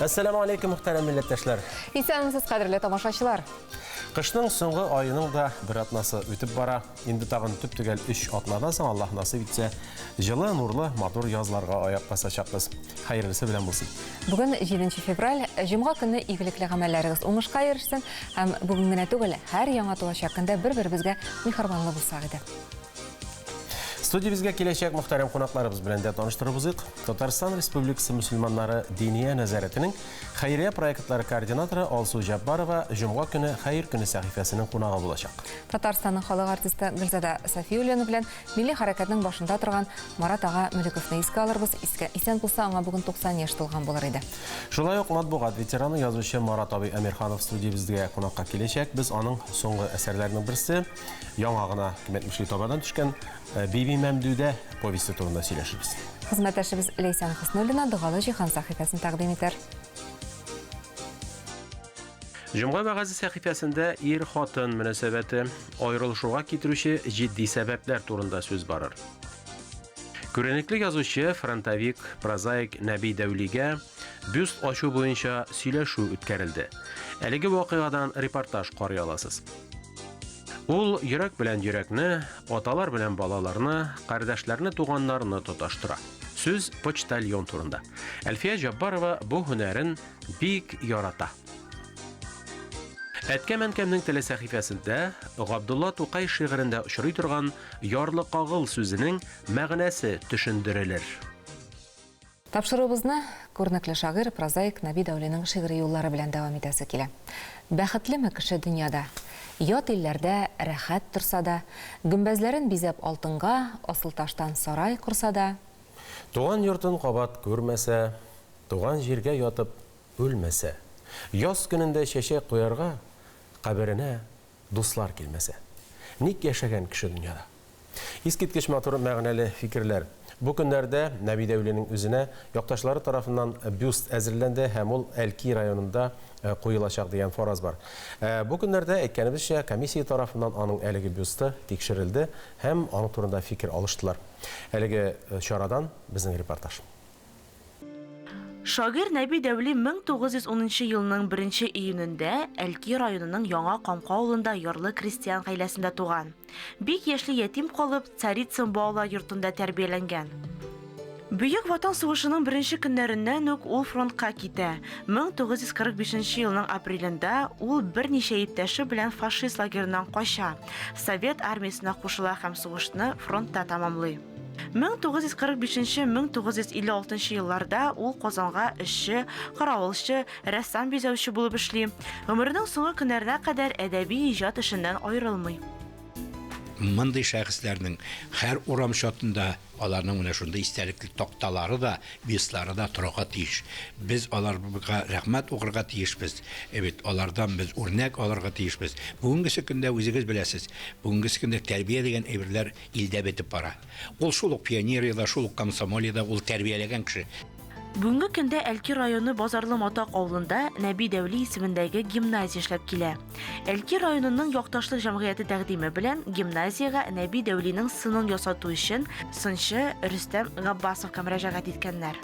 Assalamu alaikum muhtaram milletteşler. Исәнмесез, кадерле тамашачылар. Кышның соңгы айының да бер атнасы үтеп бара. Инде тагын төп-төгәл 3 атнадан соң Аллаһ насыйп итсә, җылы, нурлы, матур язларга аяк басачакбыз. Хәерлесе белән булсын. Бүген 7 февраль, җомга көнне игелекле гамәлләрегез уңышка ирешсен һәм бүген генә түгел, һәр яңа тулачак көндә бер-беребезгә михрабанлы булсак иде. Студиябызга киләчәк мөхтәрәм кунакларыбыз белән дә таныштырабыз. Татарстан Республикасы мөселманнары диния нәзарәтенең хәйрия проектлары координаторы Алсу Җаббарова җомга көне хәйр көне сәхифәсенең кунагы булачак. Татарстанның халык артисты Гөлзада Сафиуллина белән милли хәрәкәтнең башында торган Марат ага Мөлековны искә алырбыз. Исән булса, аңа бүген 90 яшь тулган булыр иде. Шулай ук матбугат ветераны язучы Марат абый Әмирханов студиябызга кунакка киләчәк. Без аның соңгы әсәрләренең берсе яңа гына кыйммәтле табардан төшкән Биби Мәмдүдә повесте турында сөйләшәбез. Хезмәттәшебез Лейсан Хуснуллина догалы җиһан сәхифәсен тәкъдим итәр. Җомга вәгазы сәхифәсендә ир-хатын мөнәсәбәте аерылышуга китерүче җитди сәбәпләр турында сүз барыр. Күренекле язучы, фронтовик, прозаик Нәби Дәүлигә бюст ачу буенча сөйләшү үткәрелде. Әлеге вакыйгадан репортаж карый аласыз. Ул йөрәк белән йөрәкне, аталар белән балаларны, кардәшләрне, туганнарны тоташтыра. Сүз почтальон турында. Әлфия Җаббарова бу һөнәрен бик ярата. Әткәм-әнкәмнең теле сәхифәсендә Габдулла Тукай шигырендә очрый торган ярлы кагыл сүзенең мәгънәсе төшендерелер. Тапшырыбызны күренекле шагыйрь, прозаик Нәби Дәүлинең шигъри юллары белән дәвам итәсе килә. Бәхетлеме кеше дөньяда? Ят илләрдә рәхәт торса да, гөмбәзләрен бизәп алтынга, асыл таштан сарай корса да. Туган йортын кабат күрмәсә, туган җиргә ятып үлмәсә, яз көнендә чәчәк куярга, каберенә дуслар килмәсә. Ник яшәгән кеше дөньяда? Искиткеч матур мәгънәле фикерләр. Бу көннәрдә Нәби Дәүлинең үзенә якташлары тарафыннан бюст әзерләнде һәм ул Әлки районында куелачак дигән фараз бар. Бу көннәрдә әйткәнебезчә комиссия тарафыннан аның әлеге бюсты тикшерелде һәм аның турында фикер алыштылар. Әлеге чарадан безнең репортаж. Шагыйрь Нәби Дәүли 1910 елның 1 июнендә Әлки районының Яңа Камка авылында ярлы крестьян гаиләсендә туган. Бик яшьле ятим калып, Царицын балалар йортында тәрбияләнгән. Бөек Ватан сугышының 1 көннәреннән үк ул фронтка китә. 1945 елның апрелендә ул берничә иптәше белән фашист лагереннән кача. Совет армиясына кушыла һәм сугышны фронтта тәмамлый. 1945-1956 елларда ул Казанга эшче, каравылчы, рәссам бизәүче булып эшли. Гомеренең соңгы көннәренә кадәр әдәби иҗат эшеннән аерылмый. Мондый шәхесләрнең һәр урам чатында аларның менә шундый истәлекле такталары да, бюстлары да торырга тиеш. Без аларга рәхмәт укырга тиешбез. Алардан без үрнәк алырга тиешбез. Бүгенге көндә үзегез беләсез, бүгенге көндә тәрбия дигән әйберләр илдә бетеп бара. Ул шул ук пионерияда, шул ук комсомолиядә ул тәрбияләгән кеше. Бүгенге көндә Әлки районы Базарлы Матак авылында Нәби Дәүли исемендәге гимназия эшләп килә. Әлки районының якташлык җәмгыяте тәкъдиме белән гимназиягә Нәби Дәүлинең сынын ясату өчен сынчы Рөстәм Габбасовка мөрәҗәгать иткәннәр.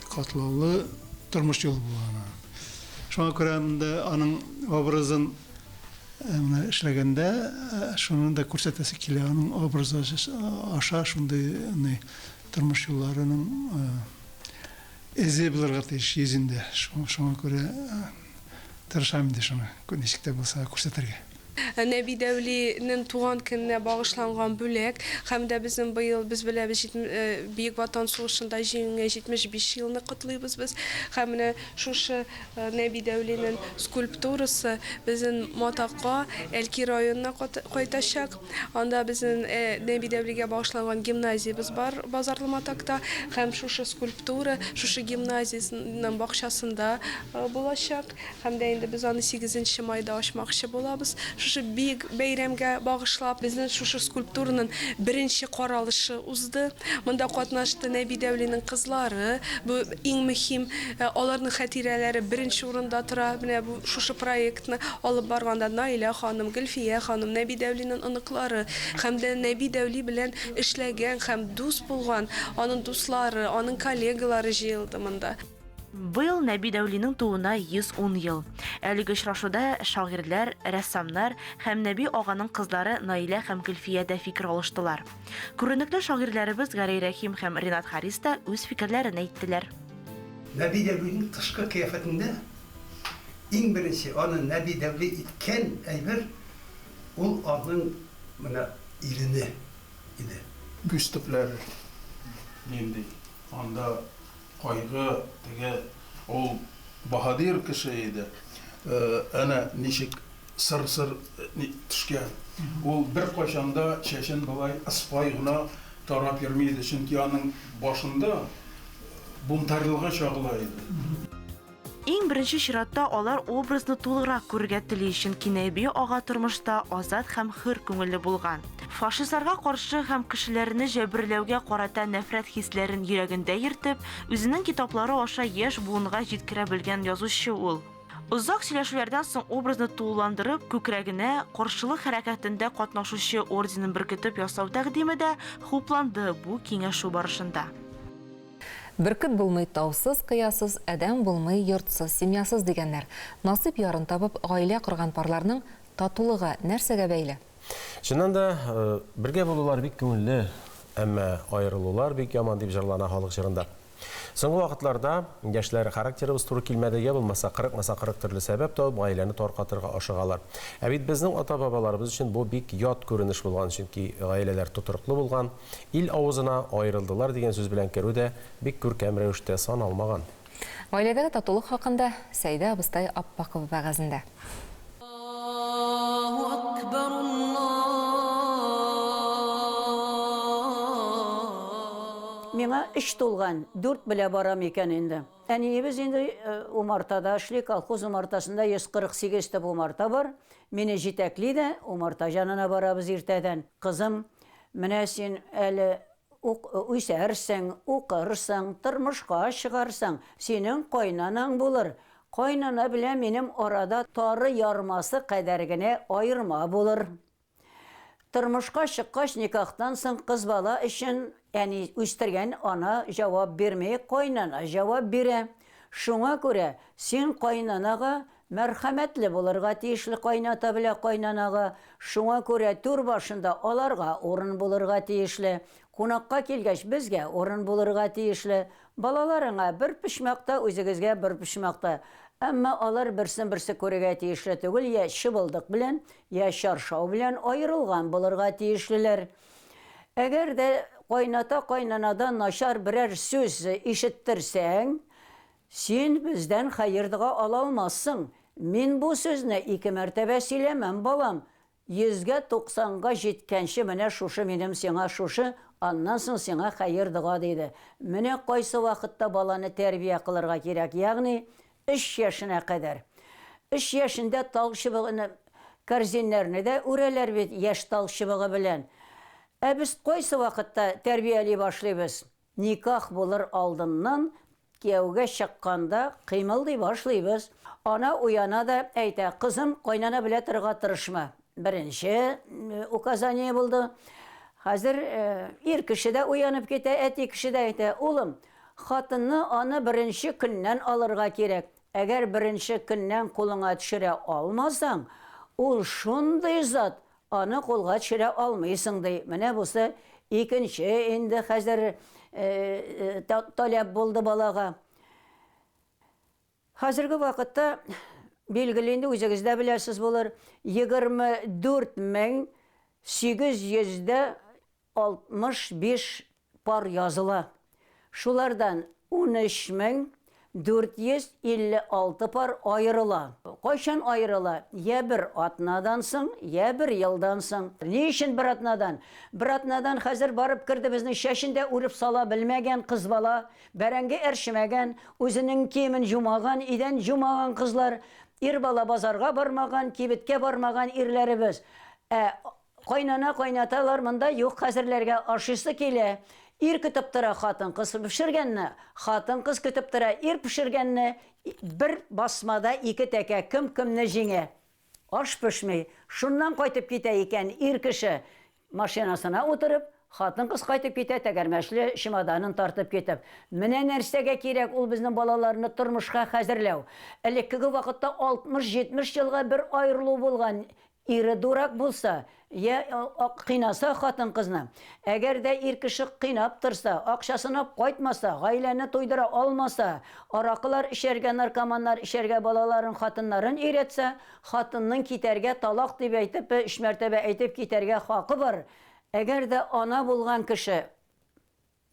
Катлаулы тормыш юлы була. Шуңа күрә аның образын эшләгәндә шуны да күрсәтәсе килә. Аның образы аша шундый тормыш юлларының эзе булырга тиеш йөзендә. Шуңа күрә тырышам инде шуны ничектә булса күрсәтергә. Нәби Дәүлинең туган көненә багышланган бүләк һәм дә безнең быел без беләбез Бөек Ватан сугышында җиңүгә 75 елны котлыйбыз без. Һәм менә шушы Нәби Дәүлинең скульптурасы безнең Матакка, Әлки районына кайтачак. Анда безнең Нәби Дәүлигә багышланган гимназиябыз бар Базарлы Матакта һәм шушы скульптура шушы гимназияның бакчасында булачак. Һәм дә инде без аны 8 майда ачмакчы булабыз. Шушы бик бәйрәмгә багышлап безнең шушы скульптураның беренче каралышы узды. Монда катнашты Нәби Дәүлинең кызлары. Бу иң мөһим, аларның хатирәләре беренче урында тора. Менә бу шушы проектны алып барганда Наилә ханым, Гөлфия ханым, Нәби Дәүлинең оныклары һәм дә Нәби Дәүли белән эшләгән һәм дус булган аның дуслары, аның коллегалары җыелды монда. Быел Нәби Дәүленең тууына 110 ел. Әлеге очрашуда шагыйрьләр, рәссамнар һәм Нәби аганың кызлары Наилә һәм Гөлфия дә фикер алыштылар. Күренекле шагыйрьләребез Гәрәй Рәхим һәм Ринат Харис та үз фикерләрен әйттеләр. Нәби Дәүленең тышкы кыяфәтендә иң беренче аны Нәби Дәүле иткән әйбер ул аның менә ирене иде. Күз төпләре. Нинди? Анда кайгы, теге ул баһадир кеше иде. Әнә ничек сыр-сыр төшкән. Ул бер кайчанда чәчен булай аспай гына тарап йөрми иде, чөнки аның башында бунтарлыгы чагыла иде. Иң беренче чиратта алар образны тулырак күрергә тели өчен Нәби ага тормышта азат һәм хөр күңелле булган. Фашистларга каршы һәм кешеләрне җәберләүгә карата нәфрәт хисләрен йөрәгендә йөртеп, үзенең китаплары аша яшь буынга җиткерә белгән язучы ул. Узак сөйләшүләрдән соң образны тулыландырып, күкрәгенә каршылык хәрәкәтендә катнашучы орденын беркетеп ясау тәкъдиме дә хупланды бу киңәшү барышында. Бөркет булмый таусыз, кыясыз, әдәм булмый йортсыз, семьясыз дигәннәр. Насип ярын табып, гаилә корган парларның татулыгы нәрсәгә бәйле? Чыннан да бергә булулар бик күңелле, әмма аерылулар бик яман дип җырлана халык җырында. Соңгы вакытларда яшьләр характерыбыз туры килмәдегә булмаса 40 төрле сәбәп табып гаиләне таркатырга ашыгалар. Ә бит безнең ата-бабаларыбыз өчен бу бик ят күренеш булган, чөнки гаиләләр тутырыклы булган, ил авызына аерылдылар дигән сүз белән керү дә бик күркәм рәвештә саналмаган. Гаиләдәге татулык хакында Сәйдә абыстай Аппакова вәгазендә. Миңа эш тулган, 4 белә барам икән инде. Әниебез инде умартада эшли, колхоз умартасында 148 тә умарта бар. Мине җитәкли дә, умарта җанына барабыз иртәдән. Кызым, менә син әле үсәрсең, укырсың, тормышка чыгарсың, синең кайнанаң булыр. Кайнана белән минем арада тары ярмасы кадәр генә аерма булыр. Тормышка чыккач никахтан соң кыз бала өчен әни үстергән ана җавап бирмәй, кайнана җавап бирә. Шуңа күрә син кайнанага мәрхәмәтле булырга тиешле, кайната белә кайнанага. Шуңа күрә түр башында аларга урын булырга тиешле. Кунакка килгәч безгә урын булырга тиешле. Балаларыңа бер пишмакта, үзегезгә бер пишмакта. Әмма алар берсен-берсе күрергә тиешле түгел, я шыбылдык белән, я чаршау белән аерылган булырга тиешлеләр. Әгәр дә кайната-кайнанадан начар берәр сүз ишеттерсәң, син бездән хәердыга ала алмассың. Мин бу сүзне 2 мәртәбә сөйләмәм, балам. 190-га җиткәнче менә шушы минем сиңа шушы, аннан соң сиңа хәердыга диде. Менә кайсы вакытта баланы тәрбия кылырга кирәк, ягъни 3 яшенә кадәр. 3 яшендә тал чыбыгын, корзиннәрне дә үрәләр бит яшь тал чыбыгы белән. Ә без кайсы вакытта тәрбияли башлыйбыз? Никах булыр алдыннан кияүгә чыкканда кыймылдый башлыйбыз. Ана уяна да әйтә, кызым, кайнана белә торырга тырышма. Беренче указание булды. Хәзер ир кеше дә уянып китә, әти кеше дә әйтә, улым, хатынны аны беренче көннән алырга кирәк. Әгәр беренче көннән кулыңа төшерә алмасаң, ул шундый зат, аны кулга төшерә алмыйсың ди. Менә бусы икенче инде хәзер таләп булды балага. Хәзерге вакытта билгеле инде үзегездә беләсез булыр, 24,865 пар языла. Шулардан 13,456 пар аерыла. Кайчан аерыла? Я бер атнадан соң, я бер елдан соң. Ни өчен бер атнадан? Бер атнадан хәзер барып кирде безнең шәшендә үреп сала белмәгән кыз бала, бәрәңге әршемәгән, үзенең киемен җумаган, идән җумаган кызлар, ир бала базарга бармаган, кибеткә бармаган ирләребез. Кайнана кайнаталар монда юк, хәзерләргә ашыйсы килә. Ир көтеп тора хатын кыз пешергәнне, хатын кыз көтеп тора ир пешергәнне, бер басмада 2 тәкә кем-кемне җиңә. Аш пешмәй. Шуннан кайтып китә икән ир кеше машинасына утырып, Хатын кыз кайтып китә, тәгәрмәчле чемоданын тартып китеп. Менә нәрсәгә кирәк ул безнең балаларны тормышка хәзерләү. Элеккеге вакытта 60-70 елга бер аерылу булган. Ире дурак булса, я кыйнаса хатын кызны. Әгәр дә ир кеше кыйнап торса, акчасына кайтмаса, гаиләне туйдыра алмаса, аракылар ишәргә, наркоманнар ишәргә балаларын, хатыннарын өйрәтсә, хатынның китәргә талак дип әйтеп, 3 мәртәбә әйтеп китәргә хакы бар. Әгәр дә ана булган кеше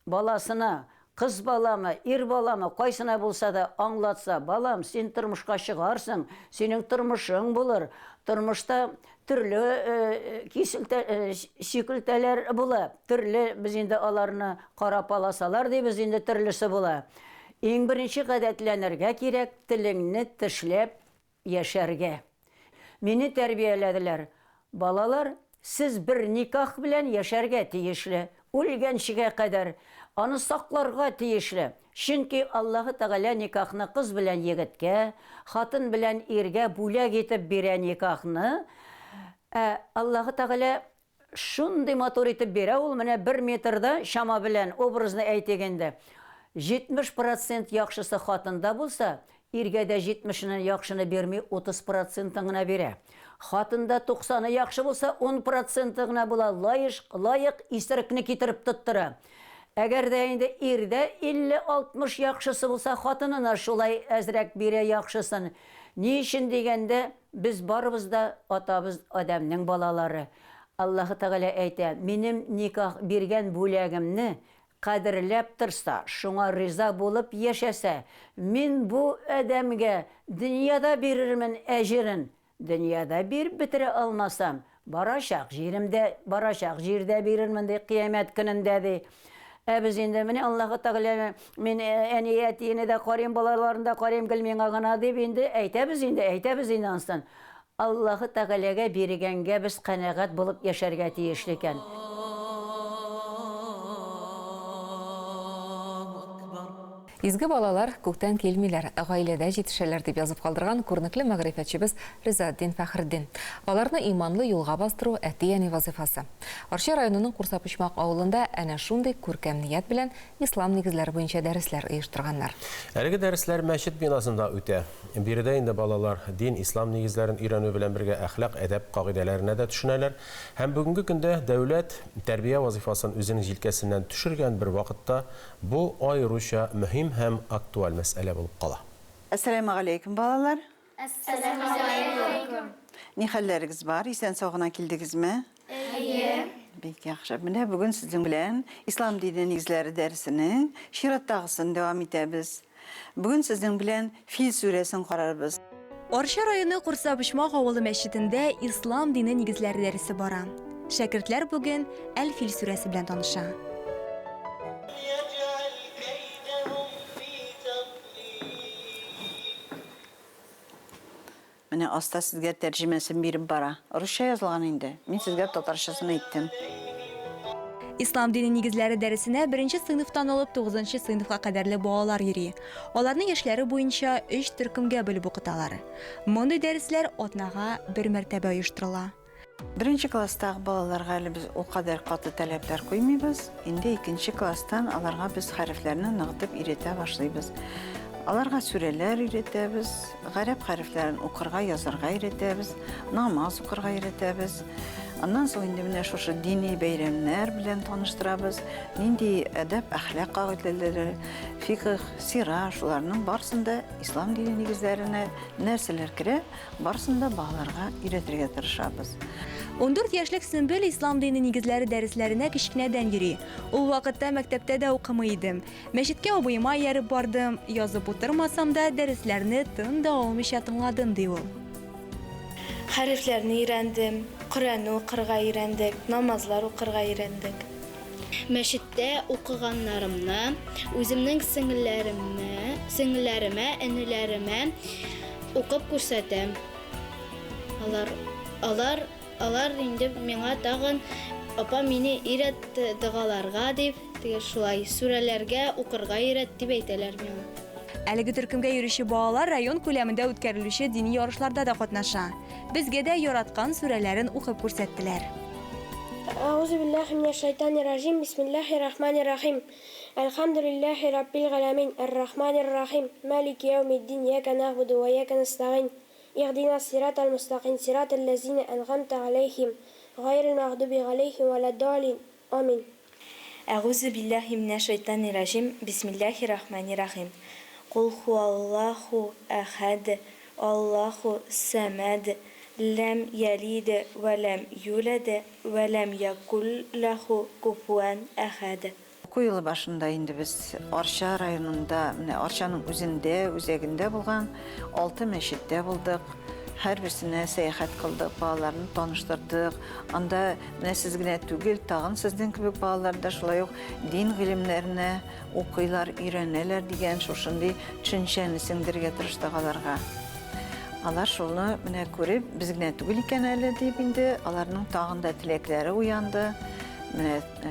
баласына, кыз баламы, ир баламы, кайсына булса да аңлатса, балам, син тормышка чыгарсың, синең тормышың булыр. Тормышта төрле сикелтәләр була. Төрле без инде аларны карап аласалар ди, без инде төрлесе була. Иң беренче гадәтләнергә кирәк, телеңне тешләп яшәргә. Мине тәрбияләделәр. Балалар, сез бер никах белән яшәргә тиешле. Үлгәнчегә кадәр аны сакларга тиешле. Чөнки Аллаһы Тәгалә никахны кыз белән егеткә, хатын белән иргә бүләк итеп бирә никахны. Аллаһы Тәгалә шундый матур итеп бирә, ул менә 1 метрда шама белән образны әйтегәндә 70% яхшысы хатында булса, иргә дә 70-нен яхшыны бирми, 30% гына бирә. Хатында 90-ны яхшы булса, 10% гына була, лайык исерекне китереп тоттыра. Әгәр дә инде ирдә 50-60 яхшысы булса, хатынына шулай әзрәк бирә яхшысын. Ни өчен дигәндә, без барыбыз да атабыз адамның балалары. Аллаһы Тәгалә әйтә, минем никах биргән бүләгемне кадерләп торса, шуңа риза булып яшәсә, мин бу адәмгә дөньяда бирермен әҗерен. Дөньяда бир бетерә алмасам, барачак җирдә бирермен ди кыямәт көнендә ди. Без инде менә Аллаһы Тәгалә мин әниятине дә карыйм, балаларын да карыйм, гел миңа гына дип инде әйтәбез инде ансын. Аллаһы Тәгаләгә биргәнгә без канәгать булып яшәргә тиешле икән. Изге балалар күктән килмиләр, гаиләдә җитешәләр дип язып калдырган күренекле мәгърифәтчебез Ризаэддин Фәхретдин. Аларны иманлы юлга бастыру әти-әни вазифасы. Арча районының Курсапучмак авылында әнә шундый күркәм ният белән ислам нигезләре буенча дәресләр оештырганнар. Әлеге дәресләр мәчет бинасында үтә. Биредә инде балалар дин, ислам нигезләрен өйрәнү белән бергә әхлак, әдәп кагыйдәләренә дә төшенәләр. Һәм бүгенге көндә дәүләт тәрбия вазифасын үзенең җилкәсеннән төшергән бер вакытта бу аеруча мөһим һәм актуаль мәсьәлә булып кала. Ассаламу алейкум, балалар. Ассаламу алейкум. Ни хәлләрегез бар? Исән сагына килдегезме? Әйе. Бик яхшы. Менә бүген сезнең белән ислам дине нигезләре дәресенең чираттагысын дәвам итәбез. Бүген сезнең белән Фил сүрәсен карарбыз. Арча районы Курсапучмак авылы мәчетендә ислам дине нигезләре дәресе бара. Шәкертләр бүген Әл-Фил сүрәсе белән таныша. Менә аста сезгә тәрҗемәсен биреп бара. Русча язылган инде. Мин сезгә татарчасын әйттем. Ислам дине нигезләре дәресенә 1-нче сыйныфтан алып 9-нчы сыйныфка кадәрле балалар йөри. Аларның яшьләре буенча 3 төркемгә бүлеп укыталар. Мондый дәресләр атнага 1 мәртәбә оештырыла. 1-нче класстагы балаларга әле без ул кадәр каты таләпләр куймыйбыз. Инде 2-нче класстан аларга без хәрефләрне ныгытып өйрәтә башлыйбыз. Аларга сүрәләр өйрәтәбез, гарәп хәрефләрен укырга, язарга өйрәтәбез, намаз укырга өйрәтәбез. Аннан соң инде менә шушы дини бәйрәмнәр белән таныштырабыз. Нинди әдәп, әхлак кагыйдәләре, фикх, сира, шуларның барсында ислам дине нигезләренә нәрсәләр керә, барсында балаларга өйрәтергә тырышабыз. 14 яшьлек Сөмбел ислам дине нигезләре дәресләренә кичкенәдән йөри. Ул вакытта мәктәптә дә укымый идем. Мәчеткә абыйыма ярып бардым, язып утырмасам да дәресләрне тын да алмыйча тыңладым ди ул. Хәрефләрне өйрәндем, Коръәнне укырга өйрәндек, намазлар укырга өйрәндек. Мәчеттә укыганнарымны үземнең сеңелләремә, энеләремә укып күрсәтәм. Алар инде миңа тагын апа мине өйрәт дәгаларга дип, шулай сүрәләргә укырга өйрәт дип әйтәләр миңа. Әлеге төркемгә йөрүче балалар район күләмендә үткәрелүче дини ярышларда да катнаша. Безгә дә яраткан сүрәләрен укып күрсәттеләр. أعوذ بالله من الشيطان الرجيم بسم الله الرحمن الرحيم الحمد لله رب العالمين الرحمن الرحيم مالك يوم الدين إياك نعبد وإياك نستعين اهدنا الصراط المستقيم صراط الذين أنعمت عليهم غير المغضوب عليهم ولا الضالين آمين أعوذ بالله من الشيطان الرجيم بسم الله الرحمن الرحيم قل هو الله أحد الله الصمد لم يلد ولم يولد ولم يكن له كفوا أحد. Көй yılı başında indi biz Arşa rayonunda, Arşa'nın özeginde bulgan 6 meşitte bulduk. Her birisine seyahat kıldık, bağlarını tanıştırdık. Anda sizgine tügül tağın sizden kübük bağlarda şulay yok. Din ilimlerine okuylar, öğreneler diyen şoşundi çünşeni sindirge tırıştık alarga. Alar şolunu görüp bizgine tügül iken öyle deyip indi. Alarının tağında tilekleri uyandı.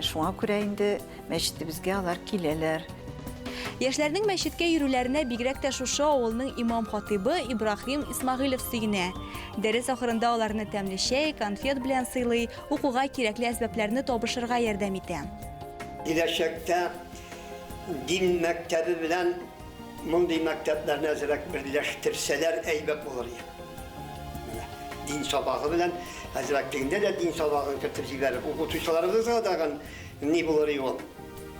Şuna göre indi meşitte bizge alar kileler. Яшьләрнең мәчеткә йөрүләренә бигрәк тә шушы авылның имам хатибы Ибрахим Исмагыйлов сөенә. Дәрес ахырында аларны тәмле чәй, конфет белән сыйлый, укуга кирәкле әсбәпләрне табышырга ярдәм итә. Киләчәктә дин мәктәбе белән мондый мәктәпләрне әзрәк берләштерсәләр әйбәт булыр иде. Дин сабагы белән әзрәк дигәндә дә дин сабагын кертеп җибәреп, укытучыларыбызга да ни булыр иде ул.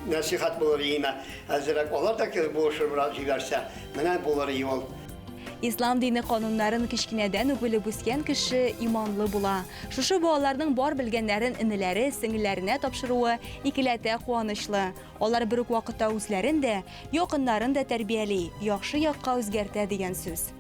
Nasihat bulur iyime. Azrak olar da ki bu şurada jiberse, mene bulur iyi ol. Ислам дини кануннарын кичкенәдән үк белеп үскән кеше иманлы була. Шушы балаларның бар белгәннәрен инеләре, сеңгеләренә тапшыруы икеләтә куанычлы. Алар бер үк вакытта үзләрен дә, якыннарын да тәрбияли, яхшы якка үзгәртә дигән сүз.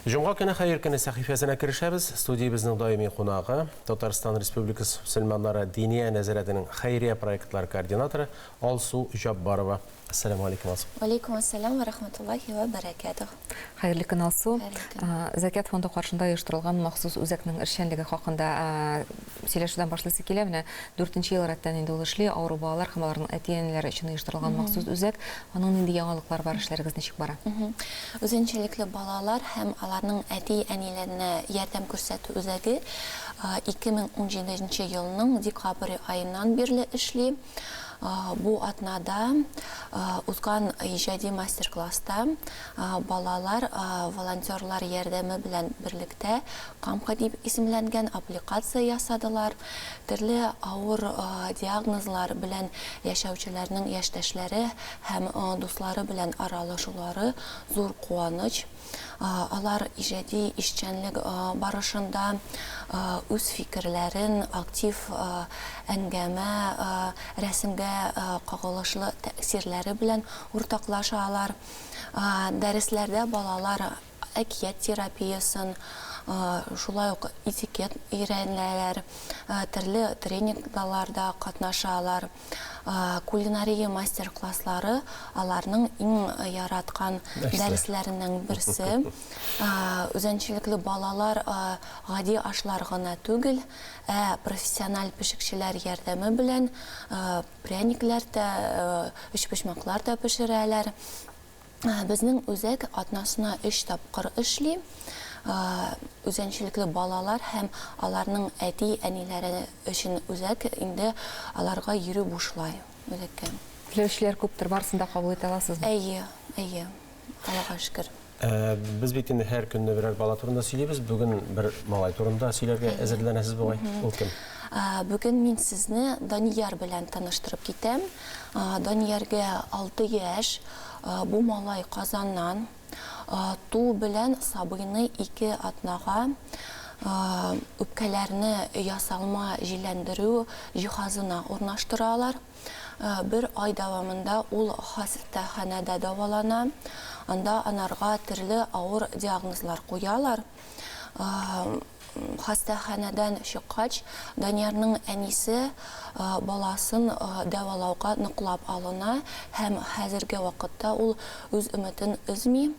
Җомга көне хәер көне сәхифәсенә керешәбез. Студиябезнең даими кунагы Татарстан Республикасы мөселманнары дини нәзарәтенең хәйрия проектлар координаторы Алсу Жаббарова. Ассаламу алейкум. Алейкум ассалам ва рахматуллахи ва баракатух. Хәерле көн Алсу. Закят фонды каршында оештырылган махсус үзәкнең эшчәнлеге хакында сөйләшүдән башлыйсы килә. Менә 4нче ел рәттән инде ул эшли. Авыру балалар һәм аларның әти-әниләре өчен оештырылган махсус үзәк. Аның нинди яңалыклар бар, эшләрегез ничек бара? Үзенчәлекле балалар һәм аларның әти-әниләренә ярдәм күрсәтү үзәге 2017 елның декабрь аеннан бирле эшли. Bu atnada uzgan ijadi master-класста балалар волонтерлар ярдәме белән берлектә Камка дип исемләнгән аппликация ясадылар. Төрле авыр диагнозлар белән яшәүчеләрнең яшьтәшләре һәм дуслары белән аралашулары зур куаныч. Алар ижади эшчәнлек барышында үз фикерләрен актив әңгәмә, рәсемгә кагылышлы тәэсирләре белән уртаклашалар. Дәресләрдә балалар әкият терапиясын, шулай ук этикет өйрәнәләр, төрле тренингларда катнашалар. Кулинария мастер-класслары аларның иң яраткан дәресләреннән берсе. Үзенчәлекле балалар гади ашлар гына түгел, профессиональ пешекчеләр ярдәме белән пряниклар да, өчпочмаклар да пешерәләр. Безнең үзәк атнасына 3 тапкыр эшли. Үзенчәлекле балалар һәм аларның әти-әниләре өчен үзәк инде аларга йөрү бушлай. Үзәккә. Теләүчеләр күптер, барсын да кабул итә аласызмы? Әйе. Аллага шөкер. Без бит инде һәр көнне берәр бала турында сөйлибез. Бүген бер малай турында сөйләргә әзерләнәсез бугай. Ул кем? Бүген мин сезне Данияр белән таныштырып китәм. Данияргә 6 яшь. Бу малай Казаннан. Ту белән сабыйны 2 атнага үпкәләрне ясалма җиләндерү җиһазына урнаштыралар. Бер ай дәвамында ул хастаханәдә дәвалана. Анда анарга төрле авыр диагнозлар куялар. Хастаханәдән чыккач, Даниярның әнисе баласын дәвалауга ныклап алына һәм хәзерге вакытта ул үз өметен өзми.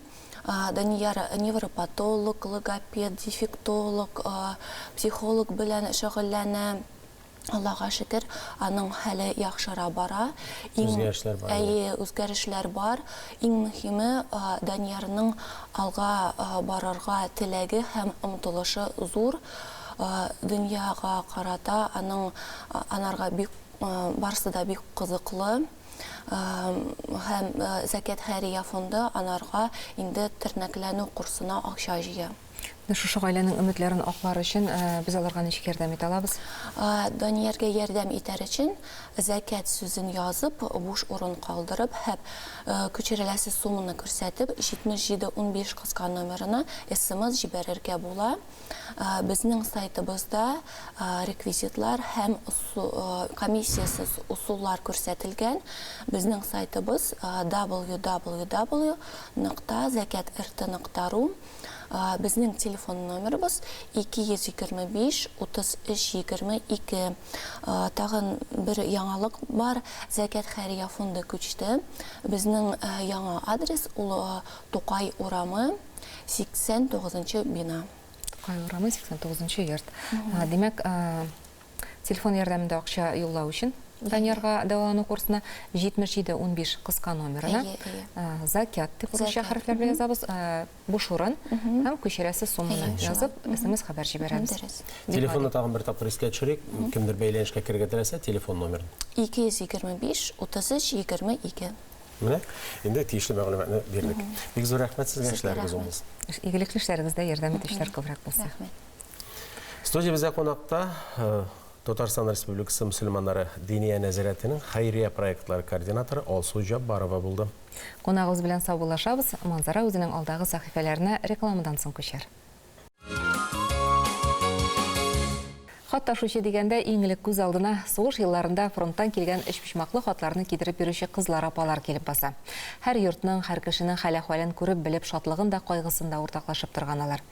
Данияр невропатолог, логопед, дефектолог, психолог белән шөгыльләнә. Аллага шөкер, аның хәле яхшыра бара. Үзгәрешләр бар. Иң мөһиме Даниярның алга барырга теләге һәм омтылышы зур. дөньяга карата анарга бик барысы да бик кызыклы. Һәм Зәкәт Хәрия фонды анарга инде тернәкләнү курсына акча җыя. Шушы гаиләнең өметләрен аклар өчен без аларга ничек ярдәм итә алабыз? Данияргә ярдәм итәр өчен зәкәт сүзен язып, буш урын калдырып, һәм күчереләсе сумманы күрсәтеп 7715 кыска номерына SMS җибәрергә була. Безнең сайтыбызда реквизитлар һәм комиссиясыз усуллар күрсәтелгән. Безнең сайтыбыз www.zakatrt.ru. Безнең телефон номерыбыз 225-33-22. Тагын бер яңалык бар. Зәкәт Хәрия фонды күчте. Безнең яңа адрес ул Тукай урамы 89-нчы бина. Тукай урамы 89-нчы йорт. Димәк, телефон ярдәмендә акча юллау өчен Даниярга дәвалану курсына 7715 кыска номерына Закят дип русча хәрефләр белән язабыз, буш урын һәм күчерәсе сумманы язып, SMS хәбәр җибәрәбез. Телефонны тагын бер тапкыр искә төшерик. Кемдер бәйләнешкә керергә теләсә, телефон номерын. 225-33-22. Менә инде тиешле мәгълүматны бирдек. Бик зур рәхмәт сезгә, эшләрегез булсын. Игелекле эшләрегездә ярдәм итүчеләр күбрәк булсын. Студиябызда кунакта Татарстан Республикасы мөселманнары Диния нәзарәтенең хәйрия проектлары координаторы Алсу Җаббарова булды. Кунагыбыз белән саубуллашабыз, Манзара үзенең алдагы сәхифәләренә рекламадан соң күчәр. Хат ташучы дигәндә иң элек күз алдына сугыш елларында фронттан килгән эчпишмаклы хатларны китереп бирүче кызлар апалар килеп баса. Һәр йортның, һәр кешенең хәл-әхвален күреп белеп, шатлыгын да, кайгысын да уртаклашып торганалар.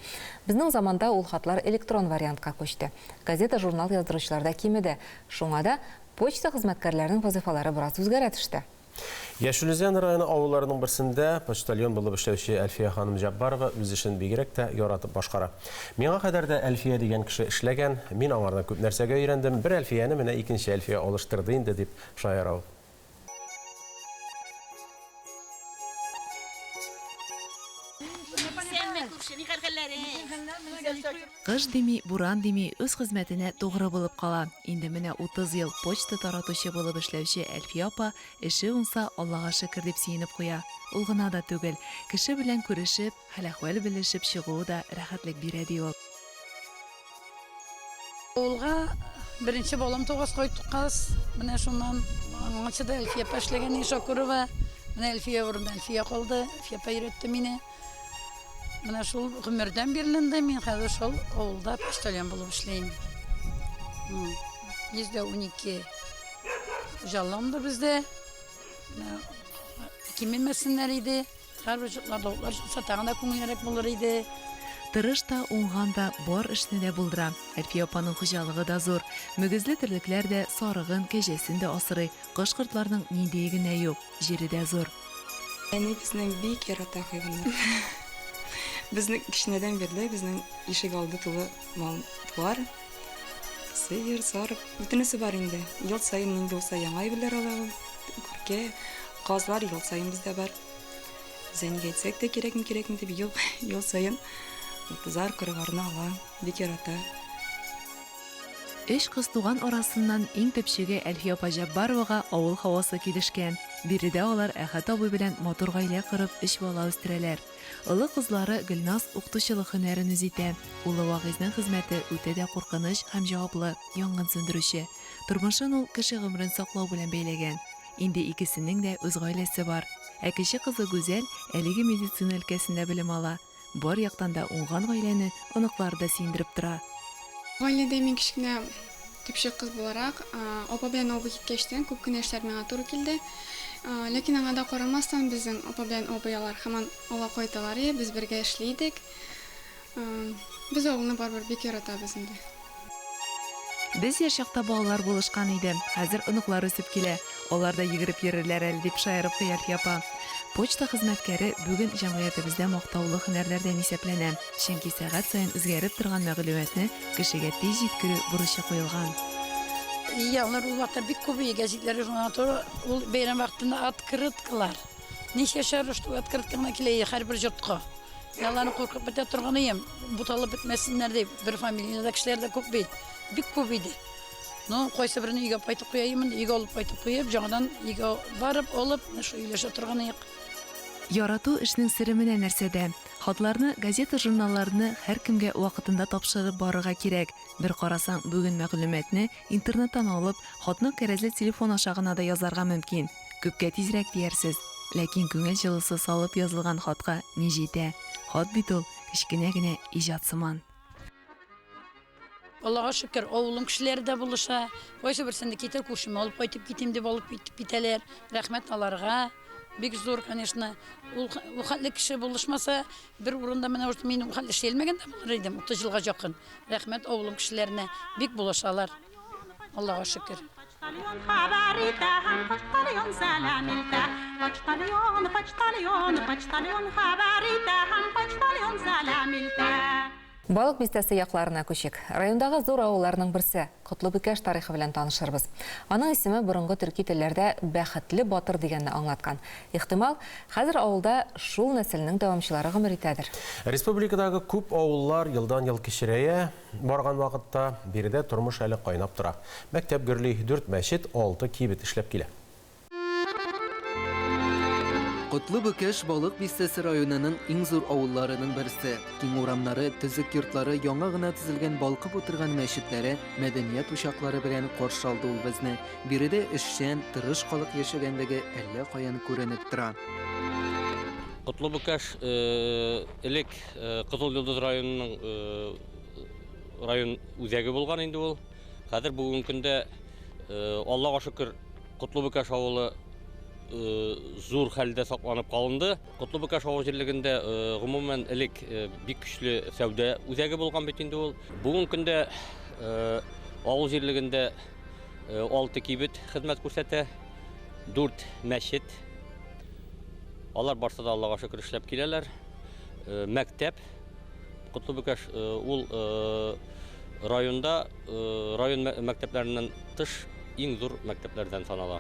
Безнең заманда ул хатлар электрон вариантка күчте. Газета, журнал яздыручыларда кимеде. Шуңа да почта хезмәткәрләренең вазифалары бераз үзгәрә төште. Яшүлезән районы авылларының берсендә почтальон булып эшләүче Әлфия ханым Җаббарова үз эшен бигрәк тә яратып башкара. Миңа кадәр дә Әлфия дигән кеше эшләгән, мин аңардан күп нәрсәгә өйрәндем. Бер Әлфияне менә икенче Әлфия алыштырды инде дип шаярау. Кыш дими, буран дими, үз хезмәтенә тугры булып кала. Инде менә 30 ел почта таратучы булып эшләүче Әлфия апа эше уңса, Аллага шөкер дип сөенеп куя. Ул гына да түгел, кеше белән күрешеп, хәл-әхвәл белешеп чыгуы да рәхәтлек бирә ди ул. Улга беренче балам 9 кой туккас, менә шуннан аңачы да Әлфия эшләгән Ишакурова, менә Әлфия урында Әлфия калды, Әлфия өйрәтте мине. Менә шул гомердән бирлендә мин хәзер шул авылда почтальон булып эшләйм. 112 җалланды бездә. 2000 мәсеннәр иде. Һәр җырларда сатаганда күңеллерәк булыр иде. Тырыш та, уңган да, бар эшне дә булдыра. Әлфия апаның хуҗалыгы да зур. Мөгезле терлекләр дә, сарыгын, кәҗәсен дә асрый. Кыш-кортларның ниндие генә юк, җире дә зур. Әни безнең бик ярата хайваннар. Безнең кичнәдән бирле безнең ишек алды тулы мал бар. Сыер, сарык, бөтенесе бар инде. Ел саен инде булса яңа әйберләр алабыз. Күркә, казлар ел саен бездә бар. Зәнгә әйтсәк тә кирәкме дип ел саен кызлар кырыгарына ала, бик ярата. Эш кыз туган арасыннан иң төпчеге Әлфия апа Җаббаровага авыл һавасы килешкән. Биредә алар Әхәт абый белән матур гаилә корып, 3 бала үстерәләр. Улы кызлары Гөлназ укытучылык һөнәрен үзитә. Улы Вагыйзның хезмәте үтә дә куркыныч һәм җаваплы, янгын сөндерүче. Тормышын ул кеше гомерен саклау белән бәйләгән. Инде икесенең дә үз гаиләсе бар. Ә кече кызы Гүзәл әлеге медицина өлкәсендә белем ала. Бар яктан да уңган гаиләне оныклары да сөендереп тора. Гаиләдә мин кичкенә төпчек кыз буларак, апа белән абый киткәчтән күп кенә эшләр миңа туры килде. Ләкин аңа да карамастан безнең апа белән абыялар һаман ала кайталар, без бергә эшлидек. Без авылны барбер бик яратабыз инде. Без яшьчакта балалар булышкан иде. Хәзер оныклар үсеп килә. Алар да йөгереп йөрерләр әле дип шаярып куя Әлфия апа. Почта хезмәткәре бүген җәмгыятебездә мактаулы һөнәрләрдән исәпләнә. Чөнки сәгать саен үзгәреп торган мәгълүматны кешегә тиз җиткерү бурычы куелган. Яллар ул вакытта бик күп гәзитләр журналлар ул бәйрәм вакытында открыткалар. Ничә шәһәр открыткаларына килә һәр бер йортка. Yalanı korkup bite turganıyım. Butalı bitmesinler deyip bir familiyada kişiler de köp beydi. Bik köp idi. No, koysa birini iga paytıp koyayım, iga olup paytıp koyup, жаңадан iga varıp olup, şu iyileşe turganıyık. Ярату эшнең сере менә нәрсәдә? Хатларны, газета журналларны һәр кемгә вакытында тапшырып барырга кирәк. Бер карасаң, бүген мәгълүматны интернеттан алып, хатны кәрәзле телефон аша гына да язарга мөмкин. Күпкә тизрәк диярсез. Ләкин күңел җылысы салып язылган хатка ни җитә? Хат бит ул кечкенә генә иҗат сыман. Allah'a şükür oğlum kişileri de buluşa. Koysa birisinde kiter kuşumu alıp kaytıp gittim de alıp biteler. Rahmet alarga. Bek zor, конечно. O halde kişi buluşmasa bir urunda bana orta benim halde şeyilmegen de buluraydım. 30 yılga yakın. Rahmet oğlum kişilerine bek buluşalar. Allah'a şükür. Балык бистәсе якларына күчик. Райондагы зур авылларның берсе Котлыбыкаш тарихы белән танышырбыз. Аның исеме борынгы төрки телләрдә Бәхетле батыр дигәнне аңлаткан. Ихтимал, хәзер авылда шул нәселнең дәвамчылары гомер итәдер. Республикадагы күп авыллар елдан-ел кичерәя, барган вакытта биредә тормыш әле кайнап тора. Мәктәп гөрли 4 мәчет, 6 кибет эшләп килә. Котлыбыкаш балык бистәсе районының иң зур авылларының берсе. Киң урамнары, төзек йортлары, яңа гына төзелгән балкып утырган мәчетләре, мәдәният учаклары белән каршы алды ул безне. Биредә эшчән, тырыш халык яшәгәнлеге әллә каян күренеп тора. Котлыбыкаш элек Кызыл Йолдыз районының район үзәге булган инде ул. Хәзер бүгенге көндә Аллага шөкер Котлыбыкаш авылы зур хәлдә сакланып калынды. Котлыбыкаш авыл җирлегендә гомумән элек бик көчле сәүдә үзәге булган бит инде ул. Бүгенге көндә авыл җирлегендә 6 кибет хезмәт күрсәтә, 4 мәчет. Алар барса да Аллага шөкер эшләп киләләр. Мәктәп Котлыбыкаш ул районда район мәктәпләреннән тыш иң зур мәктәпләрдән санала.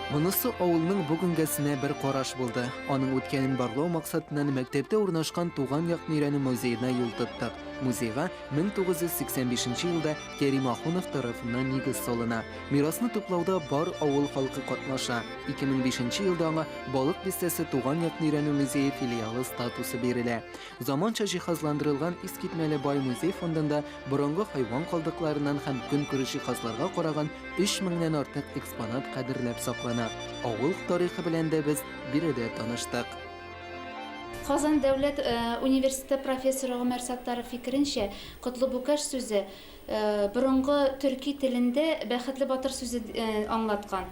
Монысы авылның бүгенгесенә бер караш булды. Аның үткәнен барлау максатыннан мәктәптә урнашкан Туган як Нирәне музеена юл тоттык. Музейга 1985 елда Кәрим Ахунов тарафыннан нигез салына. Мирасны туплауда бар авыл халкы катнаша. 2005 елда аңа балык бистәсе Туган як Нирәне музее филиалы статусы бирелә. Заманча җиһазландырылган искитмәле бай музей фондында борынгы хайван калдыкларыннан һәм көнкүреш җиһазларга караган 3000 нән артык экспонат кадерләп саклана. Авыл тарихы белән дә без биредә таныштык. Казан дәүләт университеты профессоры Гомәр Саттаров фикеренчә, Котлыбыкаш сүзе борынгы төрки телендә Бәхетле батыр сүзе аңлаткан.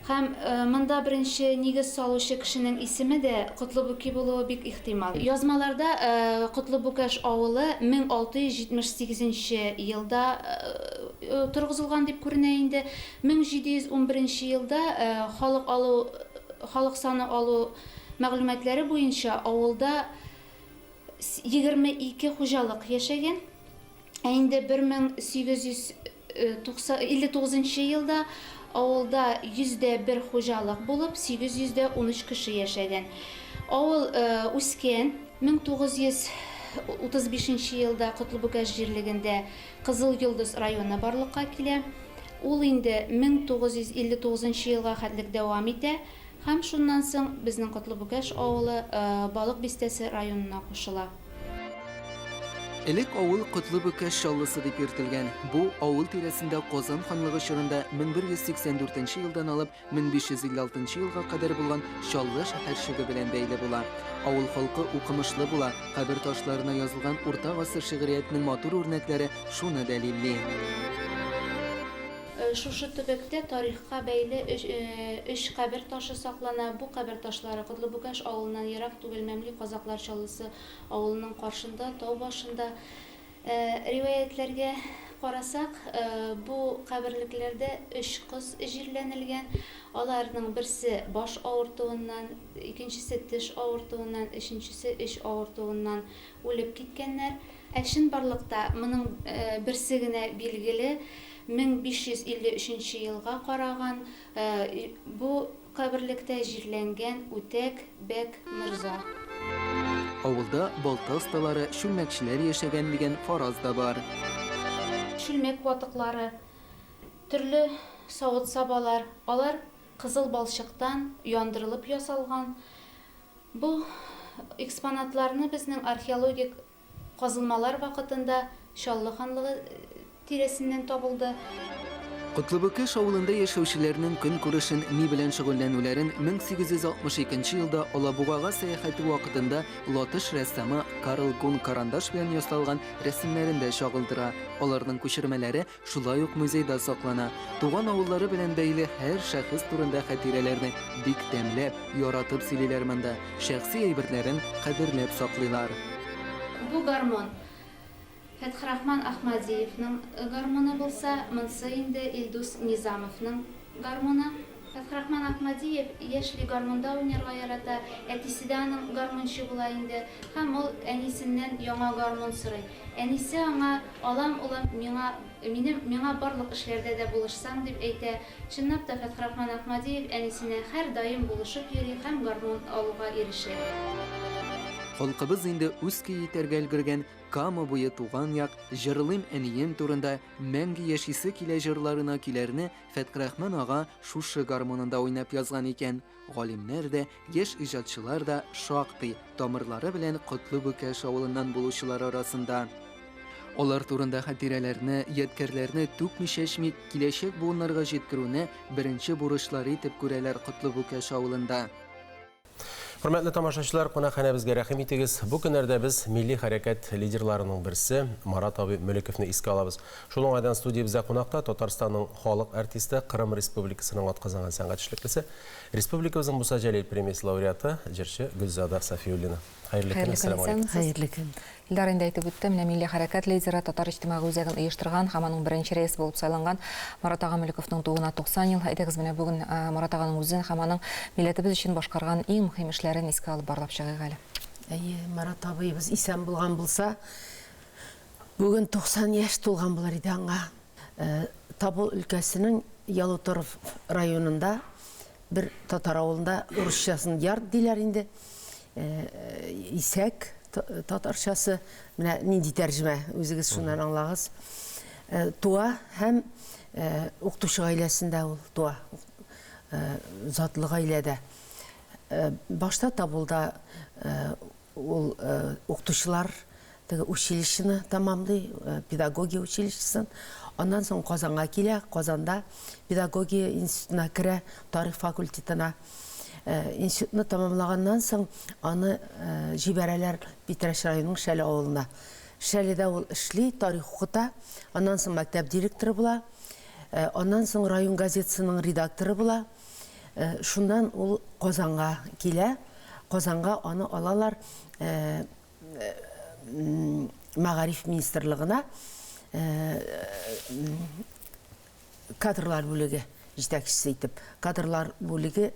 Һәм монда беренче нигез салучы кешенең исеме дә Котлыбыки булуы бик ихтимал. Язмаларда Котлыбыкаш авылы 1678 елда торгызылган дип күренә инде. 1711 елда халык саны алу мәгълүматлары буенча авылда 22 хуҗалык яшәгән. Инде 1859 елда авылда 101 хуҗалык булып, 813 кеше яшәгән. Авыл үскән 1935 елда Котлыбыкаш җирлегендә Кызыл Йолдыз районы барлыкка килә. Ул инде 1959 елга хәтлек дәвам итә. Һәм шуннан соң безнең Котлыбыкаш авылы балык бистәсе районына кушыла. Элек авыл Котлыбыкаш шаллысы дип йөртелгән. Бу авыл тирәсендә Казан ханлыгы чорында 1184 елдан алып 1556 елга кадәр булган Шаллы шәһәрчеге белән бәйле була. Авыл халкы укымышлы була. Кабер ташларына язылган урта гасыр шигъриятенең матур үрнәкләре шуны дәлилли. Шушы төбәктә тарихка бәйле 3 кабер ташы саклана. Бу кабер ташлары Котлыбыкаш авылыннан ерак түгел Мәмли казаклар чаллысы авылының каршында, тау башында. Риваятләргә карасак, бу каберлекләрдә 3 кыз җирләнелгән. Аларның берсе баш авыртуыннан, икенчесе теш авыртуыннан, өченчесе эч авыртуыннан үлеп киткәннәр. Әшин барлыкта моның берсе генә билгеле 1553 елга караган бу каберлектә җирләнгән Үтәк Бәк Мирза. Авылда балта осталары, шүлмәкчеләр яшәгән дигән фараз да бар. Шүлмәк ватыклары, төрле савыт сабалар, алар кызыл балчыктан яндырылып ясалган. Бу экспонатларны безнең археологик казылмалар вакытында Чаллы ханлыгы тирәсеннән табылды. Котлыбыкеш авылында яшәүчеләрнең көн күрешен ни белән шөгыльләнүләрен 1862 елда Алабугага сәяхәте вакытында латыш рәссамы Карл Гун карандаш белән ясалган рәсемнәрендә чагылдыра. Аларның күчермәләре шулай ук музейда саклана. Туган авыллары белән бәйле һәр шәхес турында хатирәләрне бик тәмләп, яратып сөйлиләр монда. Шәхси әйберләрен кадерләп саклыйлар. Бу гармон Фәтхрахман Ахмадиевның гармоны булса, монсы инде Илдус Низамовның гармоны. Фәтхрахман Ахмадиев яшьли гармонда уйнарга ярата, әтисе дә аның гармончы була инде. Һәм ул әнисеннән яңа гармон сорый. Әнисе аңа алам улам миңа барлык эшләрдә дә булышсаң дип әйтә. Чынлап та Фәтхрахман Ахмадиев әнисенә һәр даим булышып йөри һәм гармон алуга ирешә. Халкыбыз инде үз киетәргә өлгергән Кама буе туган як, җырлыйм әнием турында мәңге яшисе килә җырларына киләрне Фәтхрахман ага шушы гармонында уйнап язган икән. Галимнәр дә, яшь иҗатчылар да шактый тамырлары белән Котлыбыкеш авылыннан булучылар арасында. Алар турында хатирәләрне, ядкәрләрне түкми-чәчми киләчәк буыннарга җиткерүне беренче бурычлары итеп күрәләр Котлыбыкеш авылында. Hürmetli тамашачылар, кунакханәбезгә рәхим итегез. Бу көннәрдә без милли хәрәкәт лидерларының берсе Марат абый Мөлековны искә алабыз. Шул уңайдан студиябездә кунакта Татарстанның халык артисты, Кырым Республикасының атказанган сәнгать эшлеклесе, республикабызның Буса Җәлил премиясе лауреаты җырчы Гөлзада Сафиуллина. Хәерле көн, ассаламу алейкум. Хәерле көн. Илдар инде әйтеп үтте, менә милли хәрәкәт лидеры Татар иҗтимагый үзәген оештырган һәм аның беренче рәис булып сайланган Марат ага Мөлековның тууына 90 ел. Әйтегез, менә бүген Марат аганың үзен һәм аның милләтебез өчен башкарган иң мөһим эшләрен искә алып барлап чыгыйк әле. Марат абыйыбыз исән булган булса, бүген 90 яшь тулган булар иде аңа. Табыл өлкәсенең Ялуторов районында бер татар авылында урысчасын ярд диләр инде. Исәк татарчасы, менә нинди тәрҗемә, үзегез шуннан аңлагыз. Туа һәм укытучы гаиләсендә ул туа. Затлы гаиләдә. Башта Табылда ул укытучылар училищены тамамлый, педагогия училищесын. Аннан соң Казанга килә, Казанда педагогия институтына керә, тарих факультетына. Институтны тамамлаганнан соң аны җибәрәләр Питрәш районының Шәле авылына. Шәледә ул эшли, тарих укыта, аннан соң мәктәп директоры була, аннан соң район газетасының редакторы була. Шуннан ул Казанга килә, Казанга аны алалар Мәгариф министрлыгына, кадрлар бүлеге җитәкчесе итеп, кадрлар бүлеге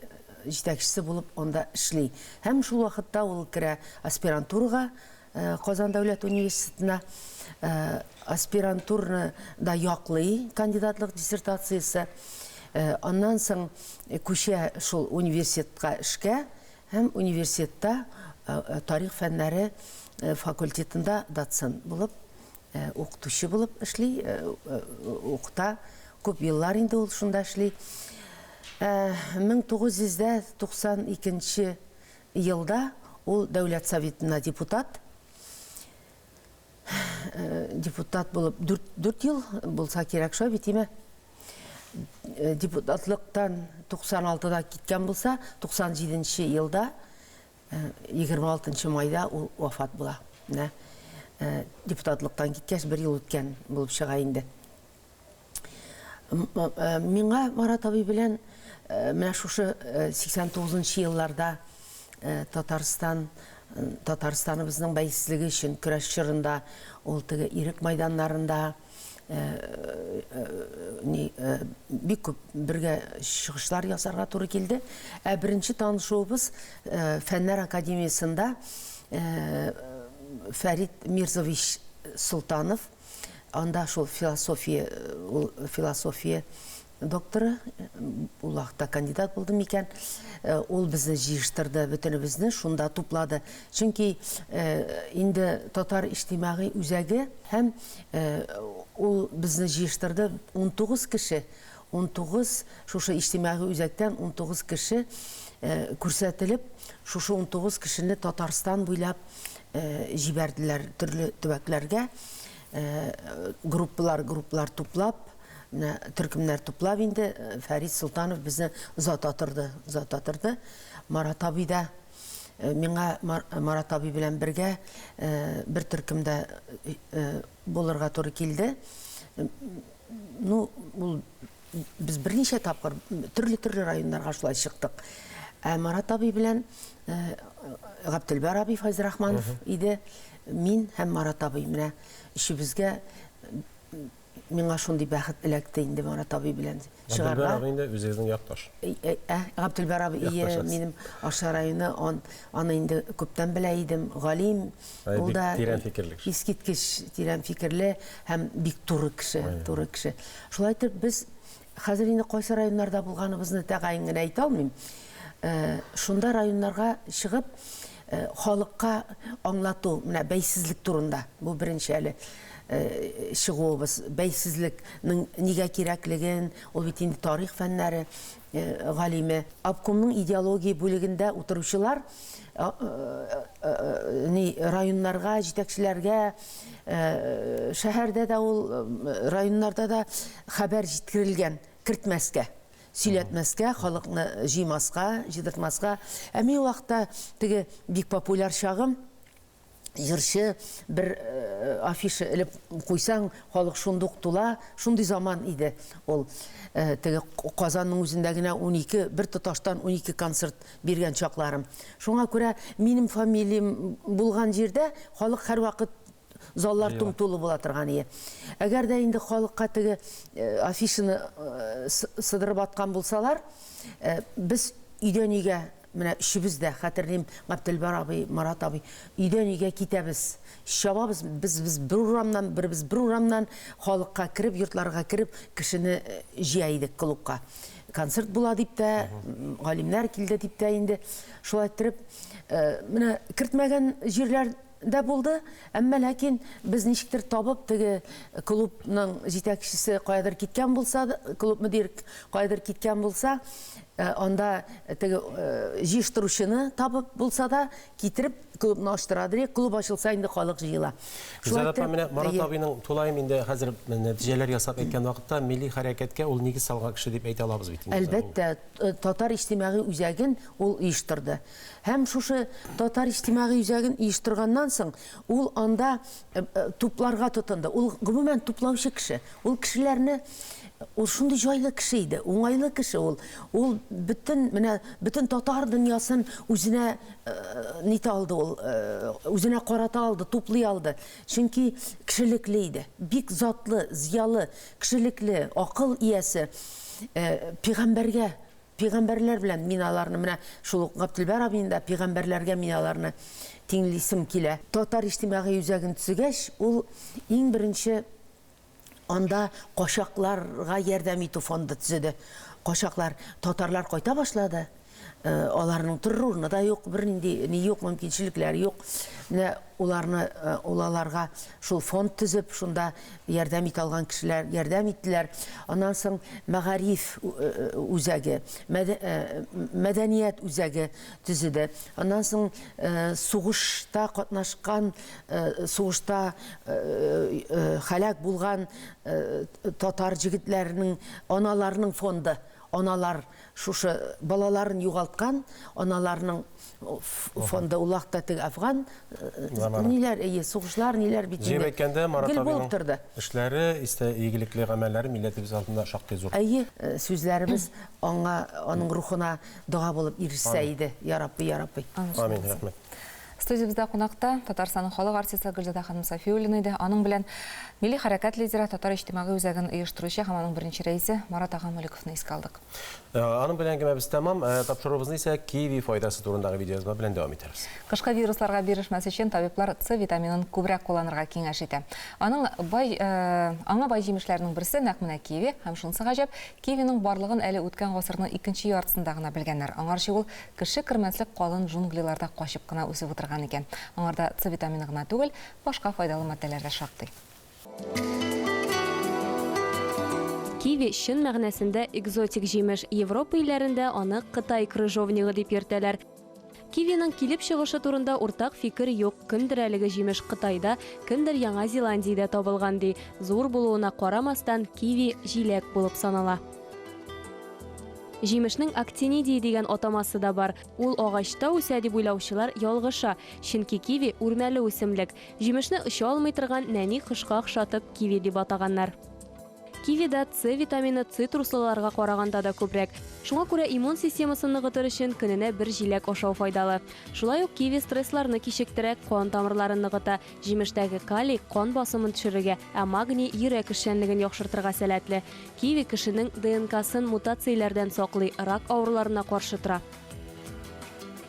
җитәкчесе булып онда эшли. Һәм шул вакытта ул керә аспирантурага, Казан дәүләт университетына. Аспирантураны да яклый, кандидатлык диссертациясе. Аннан соң күчә шул университетка эшкә, һәм университетта тарих фәннәре факультетында доцент булып, укытучы булып эшли, укыта. Күп еллар инде ул шунда эшли. 1992 елда ул Дәүләт Советына депутат. Депутат булып 4 ел булса кирәк шо бит име. Депутатлыктан 96-да киткән булса, 97 елда 26 майда ул вафат була. Депутатлыктан киткәч 1 ел үткән булып чыга инде. Миңа Марат абый белән менә шушы 89 елларда Татарстаныбызның бәйсезлеге өчен көрәш чорында, ул теге ирек майданнарында бик күп бергә чыгышлар ясарга туры килде. Беренче танышуыбыз Фәннәр академиясында Фәрит Мирзович Султанов, анда шул философия докторы, улақта кандидат болды мекен, ол бізді жиыштырды, бүтінімізді шунда туплады. Чүнки енді татар іштимағы үзәгі, һәм ол бізді жиыштырды 19 кіші, 19 шушы іштимағы үзәктен 19 кіші көрсетіліп, шушы 19 кішіні Татарстан бойлап жиберділер түрлі төбәкләргә, группалар туплап, түркімнәр туплап инде Фәрид Султанов бізді зат атырды. Марат аби да, миңа Марат аби белән бергә бір түркімдә болырға туры келді. Біз бірнеше тапқыр түрлі райондарға шулай шықтық. Марат аби белән Ғабділбәр аби Файзрахманов иде, мин һәм Марат аби менә үшебезгә миңа шундый бәхет эләкте инде Марат аби белән Ғабділбәр аби инде үзегезнең якташ. Ғабділбәр аби минем Аша районы, аны инде күптән белә идем, галим, ул да искиткеч тирән фикерле һәм бик туры кеше. Шулай итеп без хәзер инде кайсы районнарда булганыбызны тәгаен генә әйтә алмыйм. Шунда районнарға шығып, халыққа аңлату, менә бәйсізлік турында, бұл бірінші әлі шығуыбыз, бәйсізлікнің неге кереклігін, ол бит инде тарих фәннәре галиме. Обкомның идеология бөлігінде отырушылар районларға, жетекшілерге, шәһәрдә дә ул районларда да хәбәр җиткерелгән, кертмәскә, сөйләтмәскә, халыкны җыймаска, җыйдыртмаска. Әме вакытта теге бик популяр шагым җырчы бер афиша элеп куйсаң, халык шундук тула, шундый заман иде. Ул теге Казанның үзендә генә 12, бер тоташтан 12 концерт биргән чакларым. Шуңа күрә минем фамилиям булган җирдә халык һәрвакыт заллар тулы була торган ие. Әгәр дә инде халыкка теге афишаны сыдырып аткан булсалар, без өйдән өйгә, менә үшебез дә, хәтерлим, Ғабділбәр аби, Марат аби, өйдән өйгә китәбез, шабабыз, без бер урамнан халыкка кирип, йортларга кирип, кешене җыя идек клубка. Концерт була дип тә, галимнәр килде дип тә инде, шулай итеп, менә кертмәгән җирләр да булды, әмма ләкин без ничектер табып, теге клубның җитәкчесе кайдыр киткән булса, клуб мөдир кайдыр киткән булса, анда теге җыштыручыны табып булса да, китереп клубны ачтырадыр, клуб ачылса инде халык җыела. Шулай итеп, менә Марат абыйның тулайым инде хәзер нәтиҗәләр ясап әйткән вакытта милли хәрәкәткә ул нигез салган кеше дип әйтә алабыз бит. Әлбәттә, татар иҗтимагый үзәген ул оештырды. Һәм шушы татар иҗтимагый үзәген оештырганнан соң, ул анда тупларга тотынды. Ул гомумән туплаучы кеше. Ул кешеләрне ул шундый җайлы кеше иде, уңайлы кеше ул. Ул бөтен татар дөньясын үзенә нитә алды ул, үзенә карата алды, туплый алды. Чөнки кешелекле иде, бик затлы, зиялы, кешелекле, акыл иясе, пәйгамбәрләр белән миналарны, менә шул Ғабділбәр абыйында пәйгамбәрләргә миналарны тиңлисем килә. Татар иҗтимагый үзәген төзегәч, ул иң беренче анда кашакларга ярдәм итү фонды төзеде. Кашаклар, татарлар кайта башлады. Аларның торырны да юк, бернинди ни юк, мөмкинчелекләр юк. Менә уларга шул фонд төзеп, шунда ярдәм ит алган кешеләр ярдәм иттеләр. Аннан соң мәгариф үзәге, мәдәният үзәге төзеде. Аннан соң сугышта катнашкан, сугышта һәлак булган татар җегетләренең аналарының фонды. Аналар шушы балаларын югалткан, аналарның фонды улакта теге Афган ниләр, сугышлар ниләр бит. Җыеп әйткәндә, Марат абыйның эшләре, игелекле гамәлләре милләтебез алдында шактый зур. Сүзләребез аның рухына дуа булып ирешсә иде. Я Рабби, я Рабби. Амин, рәхмәт. Студиябызда қонақта Татарстанның халық артисты Гүлзада ханым Сафиуллина иде. Аның белән Милли хәрәкәт лидеры, татар иҗтимагый үзәген оештыручы һәм аның беренче рәисе Марат ага Мөлековны искә алдык. Аның белән әңгәмәбез тәмам. Тапшыруыбызны исә киви файдасы турындагы видеозга белән дәвам итәбез. Кышкы вирусларга бирешмәс өчен табиблар С витаминын күбрәк кулланырга киңәш итә. Аңа бай җимешләрнең берсе нәкъ менә киви һәм шунысы гаҗәп, кивиның барлыгын әле үткән гасырның 2нче яртысында гына белгәннәр. Аңарчы ул кеше кермәслек калын джунглиларда качып кына үсеп утырган икән. Аңарда С витамины гына түгел, башка файдалы матдәләр дә шактый. Киви чын мәгънәсендә экзотик җимеш. Европа илләрендә аны Кытай крыжовнигы дип йөртәләр. Кивиның килеп чыгышы турында уртак фикер юк. Кемдер әлеге җимеш Кытайда, кемдер Яңа Зеландиядә табылган ди. Зур булуына карамастан, киви җиләк булып санала. Җимешнең актинидия дигән атамасы да бар. Ул агачта үсә дип уйлаучылар ялгыша. Чөнки киви үрмәле үсемлек. Җимешне оча алмый торган нәни кышка охшатып киви дип атаганнар. Кивида С витамины цитруслыларга караганда да күбрәк. Шуңа күрә иммун системасын ныгытыр өчен көненә бер җиләк ашау файдалы. Шулай ук киви стрессларны кичектерә, кан тамырларын ныгыта, җимештәге калий кан басымын төшерергә, ә магний йөрәк эшчәнлеген яхшыртырга сәләтле. Киви кешенең ДНК-сын мутацияләрдән саклый, рак авыруларына каршы тора.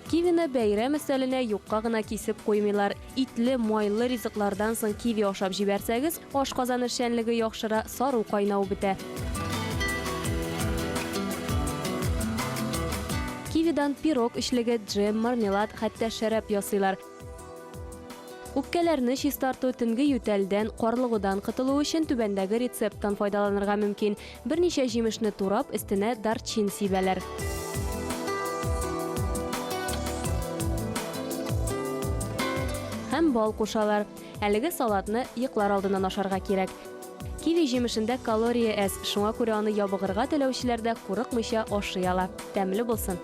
Кивине бәйрәм өстәленә юкка гына кисеп куймыйлар. Итле, майлы ризыклардан соң киви ашап җибәрсәгез, ашказан эшчәнлеге яхшыра, сару кайнау бетә. Кивидан пирог эшлеге, джем, мармелад, хәтта шәраб ясыйлар. Үпкәләрне чистарту, төнге ютәлдән, карлыгудан котылу өчен түбәндәге рецепттан файдаланырга мөмкин. Берничә җимешне турап, өстенә дарчин сибәләр. Һәм бал кушалар. Әлеге салатны йоклар алдыннан ашарга кирәк. Киви җимешендә калория әз, шуңа күрә аны ябыгырга теләүчеләр дә курыкмыйча ашый ала. Тәмле булсын.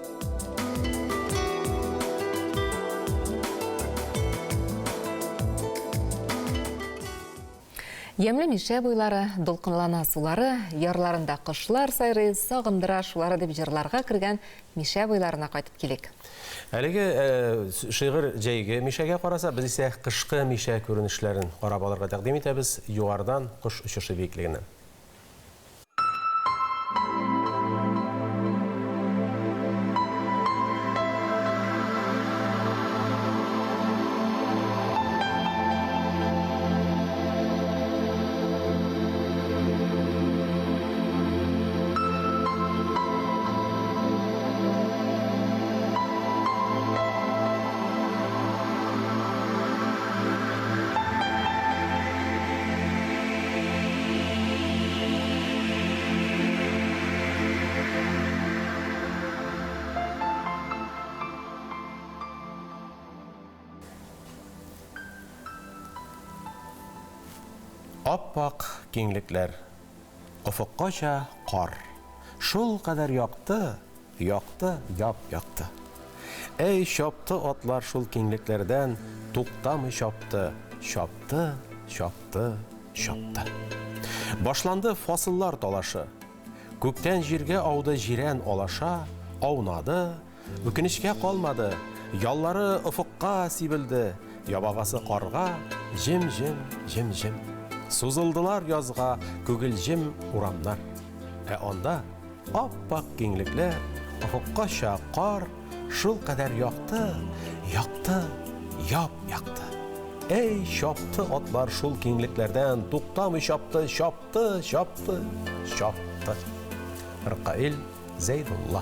Ямлы мишә буйлары, дулкынлана сулары, ярларында кышлар сайрый, сагындыра шулары дип җырларга кергән мишә буйларына кайтып килик. Әлеге шигырь җәйге мишәгә караса, без исә кышкы мишә күренешләрен карап алырга тәкъдим итәбез югарыдан кош очышы биеклегеннән. Аппак киңлекләр, офыккача кар. Шул кадәр якты, яп-якты. Әй чапты атлар шул киңлекләрдән, туктамый чапты. Башланды фасыллар талашы. Күктән җиргә ауды җирән алаша, аунады, үкенечкә калмады. Яллары офыкка сибелде, ябагасы карга, җим. Сузылдылар язга күгелҗем урамнар. Ә анда аппак киңлекләр, офыккача кар, шул кадәр якты, яп-якты. Әй чапты атлар шул киңлекләрдән, туктамый чапты. Ркаил Зәйдулла.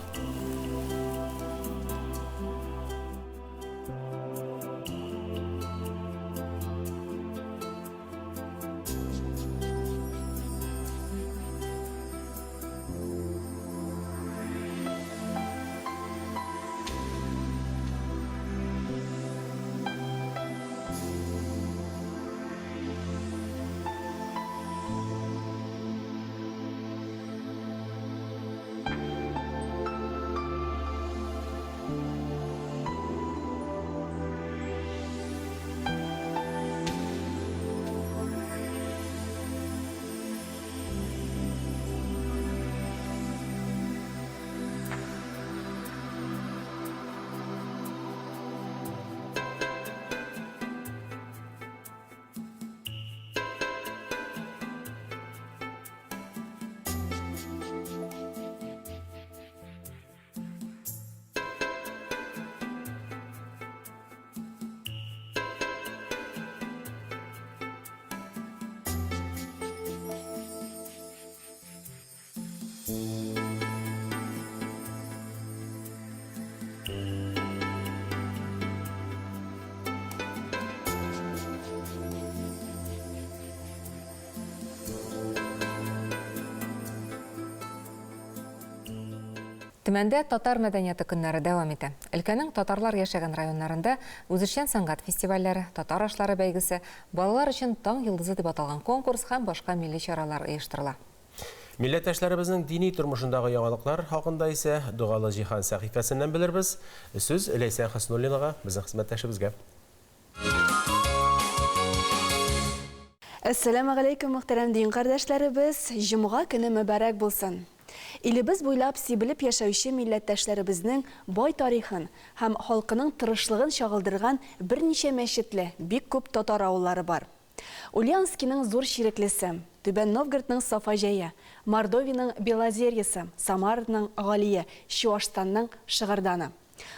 Төмәндә татар мәдәнияты көннәре дәвам итә. Өлкәнең татарлар яшәгән районнарында үзешчән сәнгать фестивальләре, татар ашлары бәйгесе, балалар өчен таң йылдызы дип аталган конкурс һәм башка милли чаралар оештырыла. Милләттәшләребезнең дини тормышындагы яңалыклар хакында исә Дугалы җиһан сәхифәсеннән белербез. Сүз Ләйсән Хәснуллинага, безнең хезмәттәшебезгә. Әссәламу алейкум, мөхтәрәм дин кардәшләребез, җомга көне мөбарәк булсын. Илебез буйлап сибелеп яшәүче милләттәшләребезнең бай тарихын һәм халкының тырышлыгын чагылдырган берничә мәчетле, бик күп татар авыллары бар. Ульяновскийның зур ширеклесе, Түбән Новгородның Сафаҗәе, Мордовиның Белозерьесы, Самарның Галия, Чуашстанның Шыгырданы.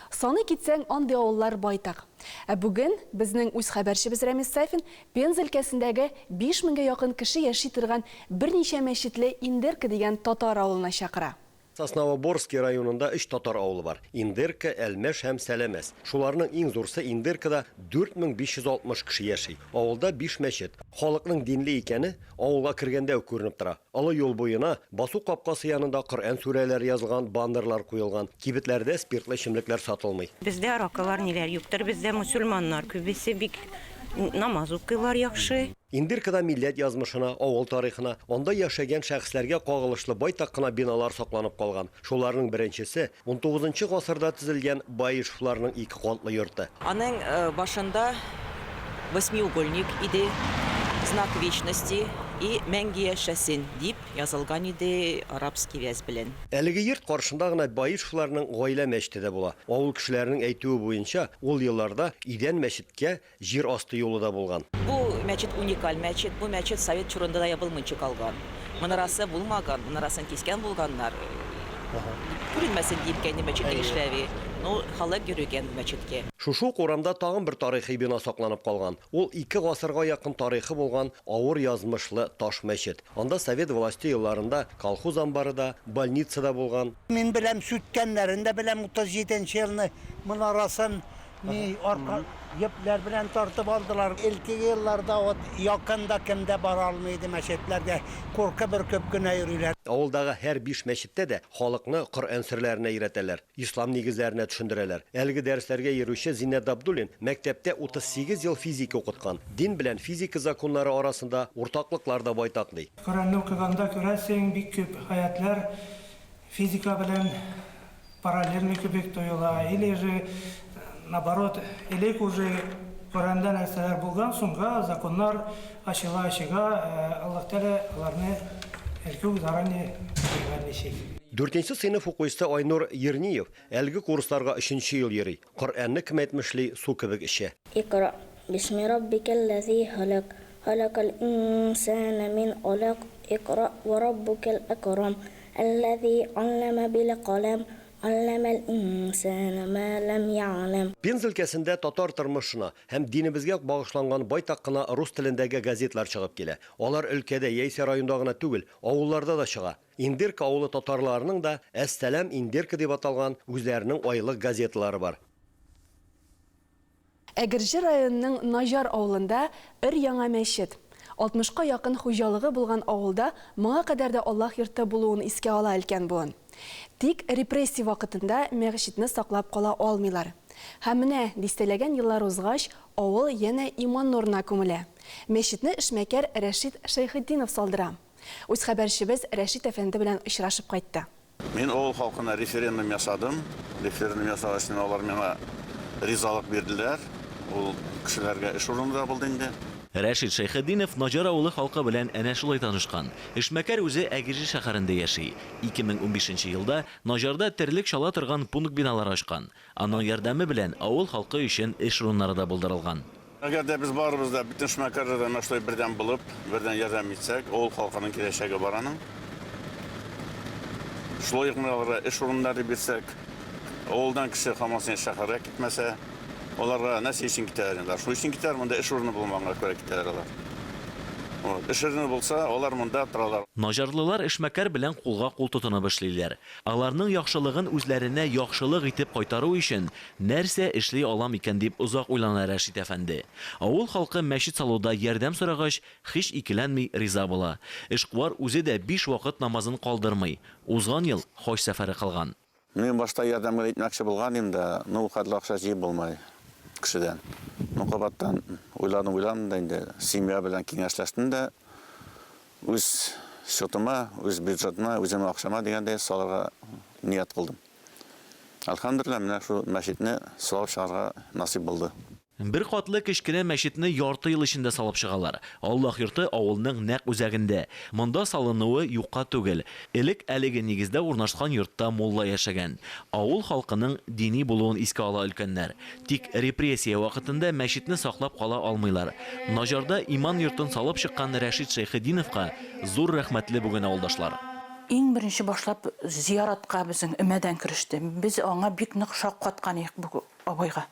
Саны китсәң, андый авыллар байтак. Бүген безнең үз хәбәрчебез Рәмис Сафин Пенза өлкәсендәге 5000-гә якын кеше яши торган берничә мәчетле Индерка дигән татар авылына чакыра. Сосновоборский районында 3 татар авылы бар. Индерка, Әлмәш һәм Сәләмәс. Шуларның иң зурсы Индеркада 4560 кеше яши. Авылда 5 мәчет. Халыкның динле икәне авылга кергәндә үк күренеп тора. Алы юл буена басу капкасы янында Коръән сүрәләре язылган бандерлар куелган. Кибетләрдә спиртлы эчемлекләр сатылмый. Бездә аракалар ниләр юктыр, бездә мусульманнар күбесе бик намаз укыйлар яхшы. Индеркада милләт язмышына, авыл тарихына, анда яшәгән шәхесләргә кагылышлы байтак кына биналар сакланып калган. Шуларның беренчесе 19-нчы гасырда төзелгән Баишевларның 2 катлы йорты. Аның башында восьмиугольник иде, знак вечности и мәңге яшәсен дип язылган иде арабский вяз белән. Әлеге йорт каршында гына Баишевларның гаилә мәчете дә була. Авыл кешеләренең әйтүе буенча, ул елларда Идән мәчеткә җир асты юлы да булган. Бу мәчет уникаль мәчет, бу мәчет совет чорында да ябылмыйча калган. Манарасы булмаган, манарасын кискән булганнар. Күренмәсен дип кәнде мәчет эшләви. Ну, халык йөргән мәчеткә. Шушы урамда тагын бер тарихи бина сакланып калган. Ул 2 гасырга якын тарихы булган авыр язмышлы таш мәчет. Анда совет власти елларында колхоз амбары да, больница да булган. Мин беләм сүткәннәрендә беләм 37нче елны монарасын ни арка епләр белән тартып алдылар. Илки елларда от якында кемдә бара алмайды мәчетләргә. Куркы бер күп кенә йөриләр. Авылдагы һәр 5 мәчеттә дә халыкны Коръән сүрәләренә өйрәтәләр, ислам нигезләренә төшендерәләр. Әлеге дәресләргә йөрүче Зиннәт Абдуллин мәктәптә 38 ел физика укыткан. Дин белән физика законнары арасында уртаклыклар да байтак ди. Коръәнне укыганда күрәсең, бик күп аятлар физика белән параллельно кебек тоела. Или же наоборот, элек уже Коръәндә нәрсәләр булган, соңга законнар ачыла-ачыга, Аллаһ Тәгалә аларны элек заранее белгән ничек. 4нче сыйныф укучысы Айнур Ерниев әлеге курсларга 3нче ел йөри. Коръәнне кем әйтмешли су кебек эчә. Икра бисми раббикаллази халак, халакал инсана мин алак, икра ва раббукал акрам, аллази аллама бил қалам. Пенза өлкәсендә татар тормышына һәм динебезгә багышланган байтак кына рус телендәге газетлар чыгып килә. Алар өлкәдә яисә районда гына түгел, авылларда да чыга. Индерка авылы татарларының да Әссәлам Индерка дип аталган үзләренең айлык газетлары бар. Әгерҗе районының Нажар авылында өр-яңа мәчет. 60-ка якын хуҗалыгы булган авылда моңа кадәр дә Аллаһ йорты булуын искә ала икән буын. Тик репрессия вакытында мәчетне саклап кала алмыйлар. Һәм менә дистәләгән еллар узгач, авыл янә иман нурына күмелә. Мәчетне эшмәкәр Рәшит Шәйхетдинов салдыра. Үз хәбәрчебез Рәшит әфәнде белән очрашып кайтты. Мин авыл халкына референдум ясадым. Референдум ясагач алар миңа ризалык бирделәр. Ул кешеләргә эш урынында булды инде. Рәшит Шәйхетдинов Наҗар авылы халкы белән әнә шулай танышкан. Эшмәкәр үзе Әгерҗе шәһәрендә яши. 2015 елда Наҗарда терлек чала торган пункт биналар ачкан. Аның ярдәме белән авыл халкы өчен эш урыннары да булдырылган. Әгәр дә без барыбыз да бөтен эшмәкәрләрдә мәшгуль бердәм булып, бердәм ярдәм итсәк, авыл халкының киләчәге бараның. Шулай ук эш урыннары бирсәк, авылдан кеше хамасын шәһәргә китмәсә, оларға нәрсе үшін кетерler. Şu için kiter, mında iş urunu bulmağına göre kiterler. Iş urunu bulsa, onlar mında тұралар. Наҗарлылар эшмәкәр белән кулга кул тотынып эшлиләр. Аларның яхшылыгын үзләренә яхшылык итеп кайтару өчен нәрсә эшли алам икән дип узак уйлана Рәшит әфәнде. Авыл халкы мәчет салуда ярдәм сорагач, һич икеләнми риза була. Эшкуар үзе дә 5 вакыт намазын калдырмый. Узган ел хаҗ сәфәре кылган. Мен башта ярдәмгә итмәкче булган идем дә, хәтле акча җыеп булмай кешедән. Кабаттан уйладым да инде семья белән киңәшләштем дә үз счетыма, үз бюджетыма, үзем акчама дигәндә салырга ният кылдым. Алхамдулилlah, менә шу мәчетне салып чыгарга насип булды. Бер катлы кечкенә мәчетне ярты ел эчендә салып чыгалар. Аллаһ йорты авылның нәкъ үзәгендә. Монда салынуы юкка түгел. Элек әлеге нигездә урнашкан йортта мулла яшәгән. Авыл халкының дини булуын искә ала өлкәннәр. Тик репрессия вакытында мәчетне саклап кала алмыйлар. Наҗарда иман йортын салып чыккан Рәшид Шәйхетдиновка зур рәхмәтле бүген авылдашлар. Иң беренче башлап зияратка безнең өмәдән кереште. Без аңа бик нык шаккаткан идек бу абайга.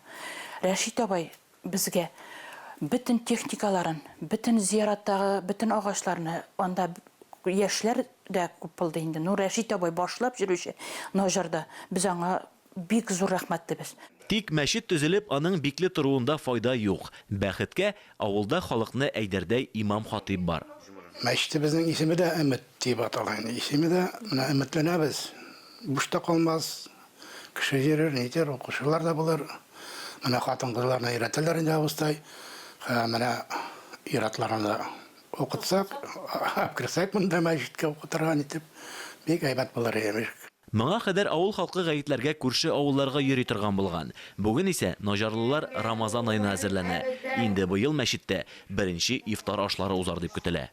Рәшид абай безгә бөтен техникаларын, бөтен зияраттагы бөтен агачларны, анда яшьләр дә күп булды инде. Рәшид абай башлап йөрүче Наҗарда без аңа бик зур рәхмәтлебез. Тик мәчет төзелеп, аның бикле торуында файда юк. Бәхеткә, авылда халыкны әйдәрдәй имам-хатиб бар. Мәчетебезнең исеме дә Өмет дип аталган. Исеме дә менә өметләнәбез. Бушта калмас. Кеше йөрер, нитер, укучылар да булыр. Менә хатын-кызларны өйрәтәләр инде авыстай. Менә өйрәтләрне укытсак, апкырсак монда мәчеткә укытырга итеп, бик әйбәт булыр иде. Моңа кадәр авыл халкы гаетләргә күрше авылларга йөри торган булган. Бүген исә Наҗарлылар Рамазан аена әзерләнә. Инде быел мәчеттә беренче ифтар ашлары узар дип көтелә.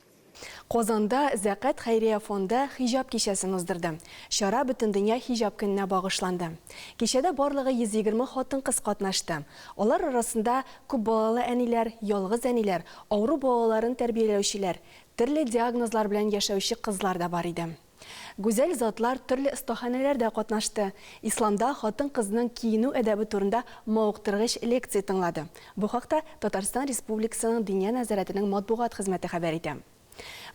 Казанда Зәкат хәйрия фонды хиҗаб кичәсен уздырды. Шара бөтен дөнья хиҗаб көненә багышланды. Кичәдә барлыгы 120 хатын-кыз катнашты. Алар арасында күп балалы әниләр, ялгыз әниләр, авыру балаларын тәрбияләүчеләр, төрле диагнозлар белән яшәүче кызлар да бар иде. Гүзәл затлар төрле остаханәләрдә катнашты. Исламда хатын-кызның киенү әдәбе турында мавыктыргыч лекция тыңлады. Бу хакта Татарстан Республикасының Диния нәзарәтенең матбугат хезмәте хәбәр итә.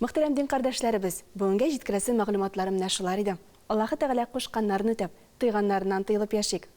Мөхтәрәм дин кардәшләребез, бүгенгә җиткерәсе мәгълүматларым менә шулар иде. Аллаһы Тәгалә кушканнарны үтәп, тыйганнарыннан тыелып яшик.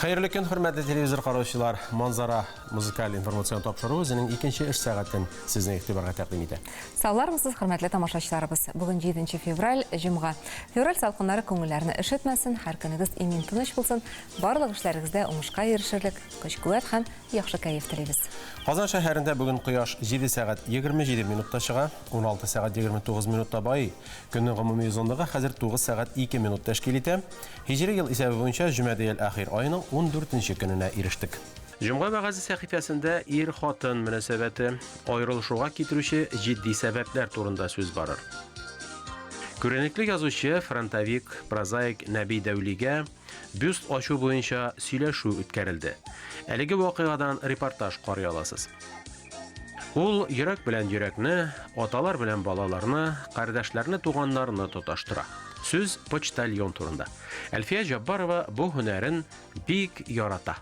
Хәерле көн, хөрмәтле телевизор караучылар. Манзара музыкаль информацион тапшыру үзенең икенче эш сәгатен сезнең игътибарга тәкъдим итә. Саулармысыз, хөрмәтле тамашачыларыбыз. Бүген 7 февраль, җомга. Февраль салкыннары күңелләрне ишетмәсен, һәр көнегез имин тыныч булсын. Барлык эшләрегездә уңышка ирешерлек, көч-куәт һәм яхшы кәеф телибез. Казан шәһәрендә бүген кояш 7 сәгать 27 минутта чыга, 16 сәгать 29 минутта бай. Көннең гомуми озынлыгы хәзер 9 сәгать 2 минут тәшкил итә. Һиҗри ел исәбе буенча Җомадел ахир аеның 14нче көненә ирештек. Җомга вәгазы сәхифәсендә ир-хатын мөнәсәбәте аерылышуга китерүче җитди сәбәпләр турында сүз барыр. Күренекле язучы, фронтовик, прозаик Нәби Дәүлигә бюст ачу буенча сөйләшү үткәрелде. Әлеге вакыйгадан репортаж карый аласыз. Ул йөрәк белән йөрәкне, аталар белән балаларны, кардәшләрне, туганнарны тоташтыра. Сүз почтальон турында. Әлфия Җаббарова бу һөнәрен бик ярата.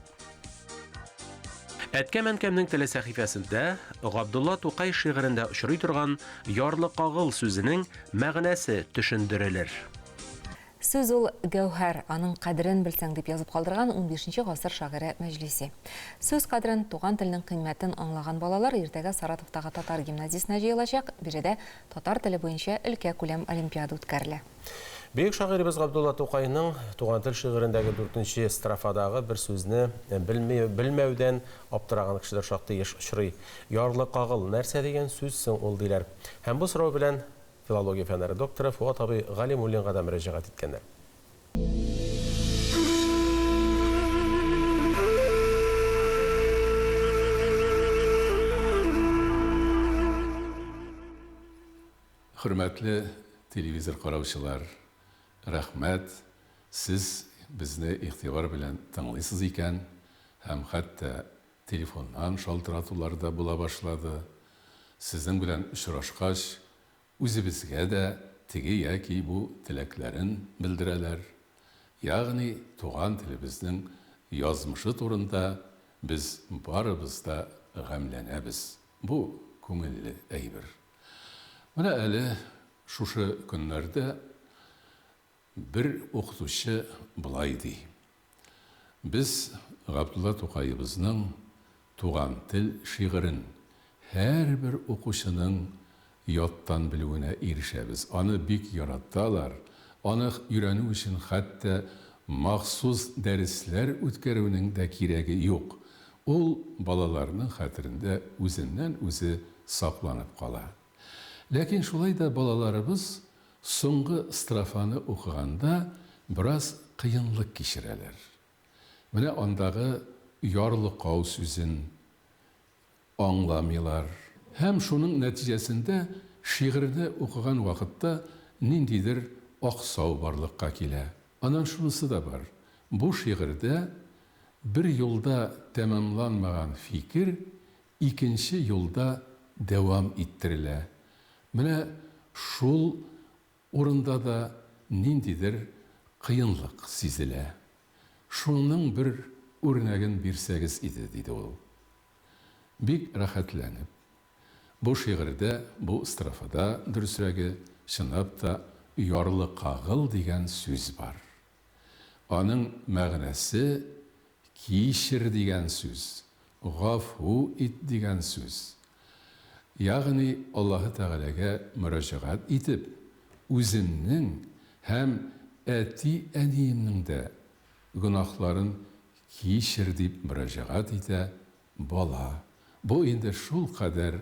Әткәм-әнкәмнең теле сәхифәсендә Габдулла Тукай шигырендә очрый торган ярлы кагыл сүзенең мәгънәсе төшендерелер. Сүз ул гәүһәр, аның кадерен белсәң дип язып калдырган 15нче гасыр шагыйре Мәҗлиси. Сүз кадерен, туган теленең кыйммәтен аңлаган балалар иртәгә Саратовтагы татар гимназиясенә җыелачак, биредә татар теле буенча өлкә күләм олимпиада үткәрелә. Бөек шагыйрыбыз Габдулла Тукайның туган тел шигырендәге 4нче строфадагы бер сүзне белмәүдән аптыраган кешеләр шактый еш очрый. Ярлы кагыл нәрсә дигән сүз соң ул диләр. Һәм бу сорау белән филология фәннәре докторы Фуат абый Галимуллинга да мөрәҗәгать иткәннәр. Хөрмәтле телевизор караучылар, рәхмәт, сіз безне игътибар белән тыңлыйсыз икән, һәм хәтта телефоннан шалтыратулар да була башлады. Сезнең белән очрашкач, үзебезгә дә теге яки бу теләкләрен белдерәләр. Ягъни туган телебезнең язмышы турында без барыбыз да гамьләнәбез. Бу күңелле әйбер. Менә әле шушы көннәрдә бер укытучы былай ди. Без Габдулла Тукайыбызның туган тел шигырен һәрбер укучының яттан белүенә ирешәбез. Аны бик яраталар. Аны өйрәнү өчен хәтта махсус дәресләр үткәрүнең дә кирәге юк. Ул балаларның хәтерендә үзеннән үзе сакланып кала. Ләкин шулай да балаларыбыз соңгы строфаны укыганда бераз кыенлык кичерәләр. Менә андагы ярлыкау сүзен аңламыйлар. Һәм шуның нәтиҗәсендә шигырьне укыган вакытта ниндидер аксау барлыкка килә. Анан шунысы да бар. Бу шигырьдә бер юлда тәмамланмаган фикер икенче юлда дәвам иттерелә. Менә шул урында да ниндидер кыенлык сизелә. Шуның бер үрнәген бирсәгез иде, диде ул. Бик рәхәтләнеп. Бу шигырьдә, бу строфада дөресрәге чынлап та ярлыкагыл дигән сүз бар. Аның мәгънәсе кичер дигән сүз, гафу ит дигән сүз. Ягъни Аллаһ Тәгаләгә мөрәҗәгать итеп, үземнең һәм әти-әниемнең дә гынахларын кичер дип мөрәҗәгать итә бала. Бу инде шул кадәр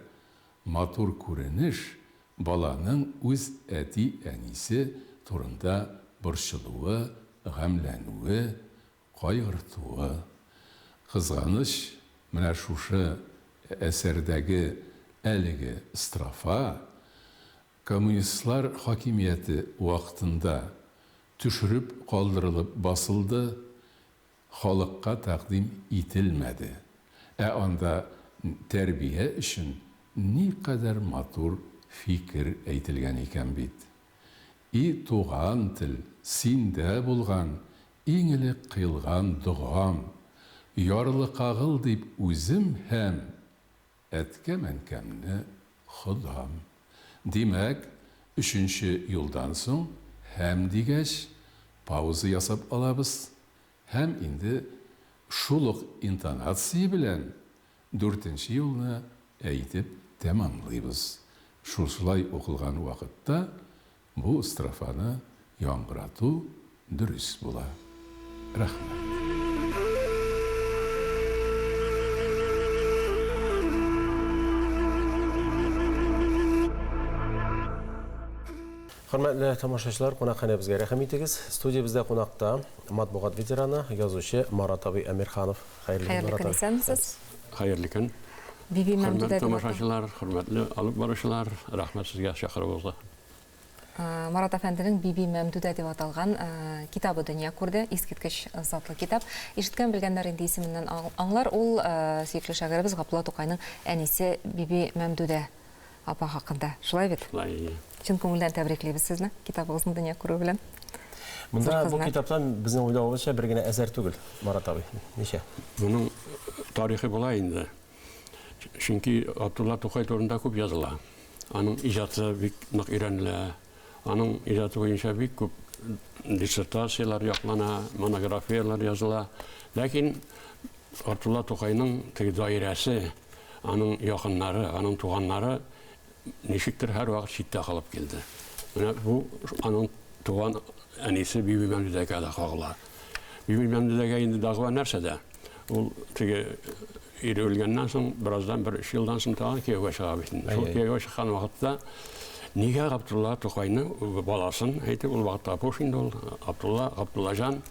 матур күренеш баланың үз әти-әнисе турында борчылуы, гамләнүе, кайгыртуы. Кызганыч, менә шушы әсәрдәге әлеге строфа коммунистлар хакимияте вакытында төшереп калдырылып басылды, халыкка тәкъдим ителмәде. Анда тәрбия өчен никадәр матур фикер әйтелгән икән бит. И туган тел, синдә булган, иң элек кыйлган дугам, ярлыкагыл дип үзем һәм әткәм-әнкәмне Худам. Димәк, 3нче юлдан соң һәм дигәч пауза ясап алабыз. Һәм инде шулык интонация белән 4нче юлны әйтеп тәмамлыйбыз. Шулай укылган вакытта бу строфаны яңгырату дөрес була. Рәхмәт. Хөрмәтле тамашачылар, кунакханә безгә рәхим итегез. Студиябездә кунакта матбугат ветераны, язучы Марат абый Әмирханов. Хәерле көн, исәнмесез? Хәерле көн. Биби Мәмдүдә тамашачылар, хөрмәтле алып баручылар, рәхмәт сезгә чакыруыгызга. Марат әфәнденең Биби Мәмдүдә дип аталган китабы дөнья күрде, искиткеч затлы китап. Ишеткән белгәннәр инде исеменнән аңлар. Ул сөекле шагыйребез Габдулла Тукайның әнисе Биби Мәмдүдә апа хакында. Шулай бит? Чын күңелдән тәбриклибез сезне китабыгызны дөнья күрү белән. Монда бу китаптан безнең уйлавыбызча бер генә әсәр түгел, Марат абый. Ничә? Моның тарихы була инде. Чөнки Габдулла Тукай турында күп языла. Аның иҗаты бик нык өйрәнелә. Аның иҗаты буенча бик күп диссертациялар яклана, монографиялар языла. Ләкин Габдулла Тукайның теге даирәсе, аның якыннары, аның туганнары ничектер һәр вакыт читтә калып килде. Менә бу аның туган әнисе Биби Мәмдүдәгә дә кагыла. Биби Мәмдүдәгә инде дагы нәрсәдә? Ул теге ире өлгәннән соң, бераздан 1-3 елдан соң тагын кияүгә чыга бит. Шул кияүгә чыккан вакытта нигә Габдулла Тукайны баласын әйтеп, ул вакытта буш инде ул Габдуллажан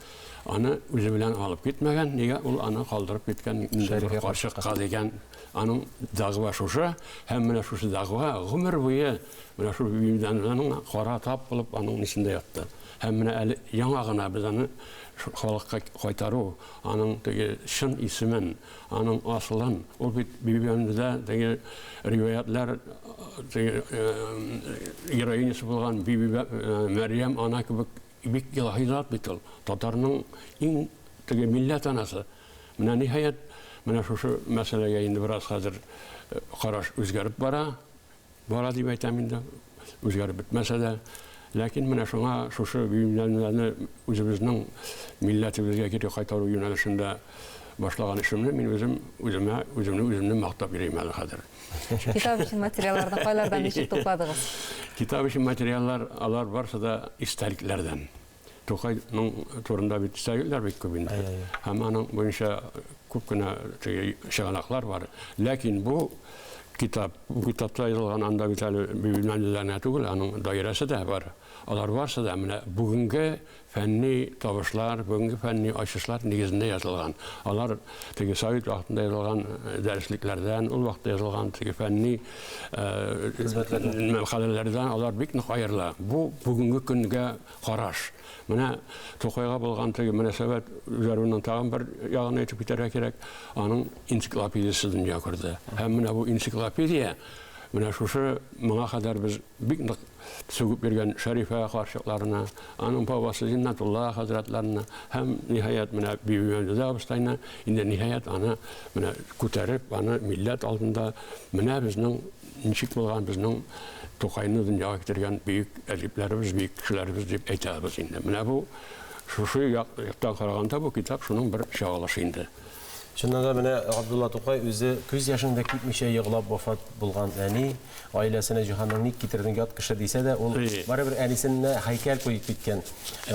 аны үзе белән алып китмәгән, нигә ул аны калдырып киткән инде кашыкка дигән аның дагва шушы, һәм менә шушы дагва гомер буе менә шу Бибидәннең кара тап булып аның нисендә ятты. Һәм менә әле яңа гына без аны халыкка кайтару, аның теге шын исемен, аның асылын, ул бит Бибидәндә теге риваятлар теге героинясы булган Биби Мәрьям ана кебек бик илаһилат бит ул. Татарның иң теге милләт анасы. Менә ниһаят менә шушы мәсьәләгә инде бераз хәзер караш үзгәреп бара дип әйтәм инде. үзгәреп бетмәсә дә, ләкин менә шуңа шушы бөйрәмнәрне үзебезнең милләтебезгә кире кайтару юнәлешендә башлаган эшемне мин үземне мактап йөрим әле хәзер. Китап өчен материалларны кайлардан ничек тупладыгыз? Китап өчен материаллар алар барсы да истәлекләрдән. Тукайның турында бит истәлекләр бик күп инде. Һәм аның буенча күп кенә чыганаклар бар. Ләкин бу китапта язылган анда бит әле бөйрәмнәрне түгел, аның даирәсе дә бар. Алар барсы да менә бүгенге фәнни табышлар, бүгенге фәнни ачышлар нигезендә язылган. Алар теге Совет вакытында язылган дәреслекләрдән, ул вакытта язылган теге фәнни мәкаләләрдән алар бик нык аерыла. Бу бүгенге көнгә караш. Менә Тукайга булган теге мөнәсәбәт үзәреннән тагын бер ягын әйтеп китәргә кирәк. Аның энциклопедиясе дөнья күрде. Һәм менә бу энциклопедия менә шушы моңа кадәр без бик нык сүгеп биргән Шәрифә карчыкларына, аның бабасы Зиннатулла хәзрәтләренә һәм ниһаят менә Бибимәмдүдә абыстайна инде ниһаят аны менә күтәреп, аны милләт алдында менә безнең ничек булган безнең Тукайны дөньяга китергән бөек әдипләребез, бөек кешеләребез дип әйтәбез инде. Менә бу шушы яктан караганда бу китап шуның бер чагылышы инде. Шуннан да менә Габдулла Тукай үзе күз яшында китмичә йыглап вафат булган әни, аиләсенә җиһанның ник китердең ят кеше дисә дә, ул барыбер әнисенә һәйкәл куеп киткән.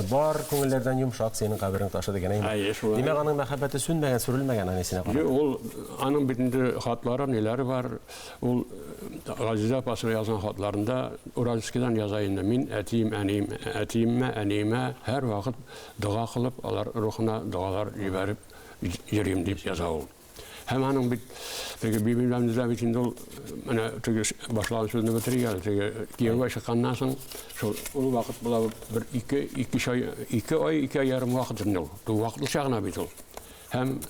Бар күңелләрдән йомшак синең каберен ташы дигән әйме. Димәк, аның мәхәббәте сүнмәгән, сүрелмәгән әнисенә карап. Ул аның битендә хатлары, ниләре бар. Ул Газизә апасы язган хатларында Уральскидан яза инде. Мин әтиемә, әниемә һәр вакыт дуга кылып, алар рухына дуалар җибәреп йөрим дип яза ул. Һәм аның бит теге Бибимәмдүдә бит инде ул менә теге башлаган сүзне бетергән, теге кияүгә чыкканнан соң ул вакыт була бер 2 ай, 2 ярым вакыт инде ул. Бу вакытлыча гына бит ул. Һәм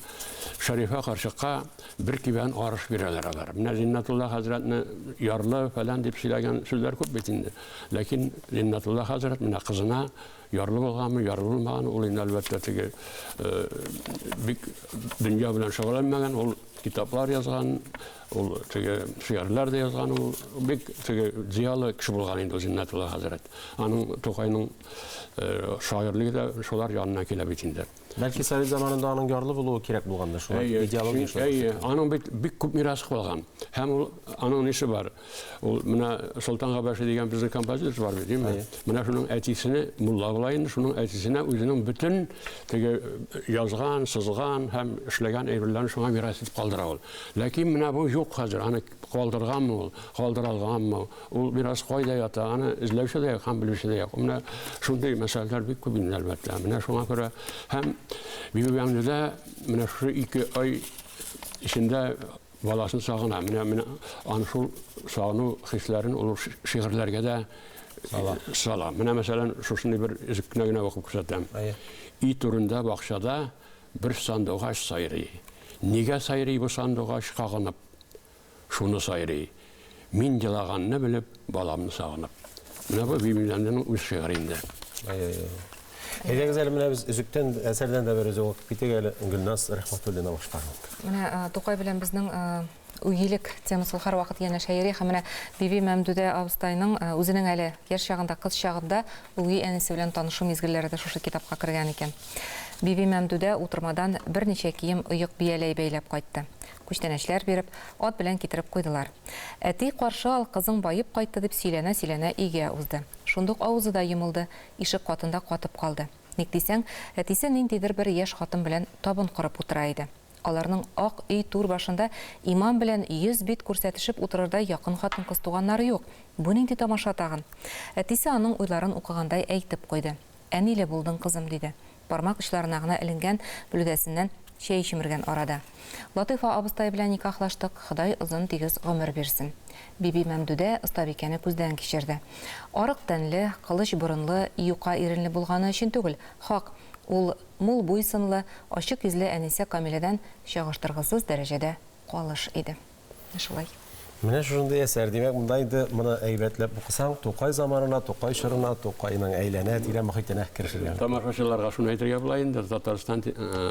Шәрифә карчыкка бер кибән арыш бирәләр алар. Менә Зиннатулла хәзрәтне ярлы фәлән дип сөйләгән сүзләр күп бит инде. Ләкин Зиннатулла хәзрәт менә кызына ярлы булганмы, ярлы булмаган, ул инде әлбәттә теге бик дөнья белән шөгыльләнмәгән, ул китаплар язган, ул теге шигырьләр дә язган, ул бик теге зиялы кеше булган инде Зиннатулла хәзрәт. Аның Тукайның шагыйрьлеге дә шулар янына килә бит инде. Бәлки Совет заманында аның ярлы булуы кирәк булгандыр, шулай идеология. Аның бик күп мирас калган. Һәм ул аның нише бар. Ул менә Солтан Габашы дигән безнең композитор бар бит, димме? Менә шуның әтисене мулла булайын, шуның әтисенә үзенең бөтен теге язган, сызган һәм эшләгән әйберләрен шуңа мирас итеп калдыра ул. Ләкин менә бу юк хәзер. Аны калдырганмы ул, калдырылганмы? Ул мирас кайда ята? Аны эзләүче дә юк, һәм белүче дә юк. Менә шундый мәсьәләләр бик күп инде әлбәттә. Менә шуңа күрә һәм Бибимәмдүдә менә шу 2 ай içinde balasını sağına, менә аны шул сагыну хисләрен ул шигырьләргә дә сала. Менә мәсәлән шушындай бер үзеккенә генә укып күрсәтәм. И турында бакчада бер сандугач сайрый. Нигә сайрый бу сандугач кагынып? Шуны сайрый. Мин җылаганны белеп, баламны сагынып. Менә бу Бибимәмдүдәнең үз шигыре инде. Әйдәгез әле менә без үзектән әсәрдән дә бер үзе укып китик әле Гөлназ Рәхмәтуллина башкарган. Менә Тукай белән безнең уйлык темасы һәрвакыт янә шаири һәм менә Бибимәмдүдә абыстайның үзенең әле яшь чагында, кыз чагында уй әнисе белән танышу мизгелләре дә шушы китапка кергән икән. Бибимәмдүдә утырмадан берничә кием оек бияләй бәйләп кайтты. Күчтәнәчләр биреп, ат белән китереп куйдылар. Әти каршы ал, кызың байып кайтты дип сөйләнә-сөйләнә өйгә узды. Шундук авызы да йомылды, ишек катында катып калды. Ник дисәң, әтисе ниндидер бер яшь хатын белән табын корып утыра иде. Аларның ак өй тур башында имам белән 100 бит күрсәтешеп утырырда якын хатын кыз туганнары юк. Бу нинди тамаша тагын? Әтисе аның уйларын укыгандай әйтеп куйды. Әниле булдың кызым диде. Бармак очларына гына эленгән бүлгәсеннән чәй ичмергән арада. Латыйфа абыстай белән никахлаштык, Ходай озын тигез гомер бирсен. Бибимәмдүдә остабикәне күздән кичерде. Арык тәнле, кылыч борынлы, юка иренле булганы өчен түгел, хак, ул мул буйсынлы, ачык йөзле әнисе Камиләдән чагыштыргысыз дәрәҗәдә калыш иде. Шулай. Менә шундай әсәр, димәк, монда инде моны әйбәтләп укысаң, Тукай заманына, Тукай чорына, Тукайның әйләнә тирә мохитенә керешелгән. Тамашачыларга шуны әйтергә була инде, Татарстан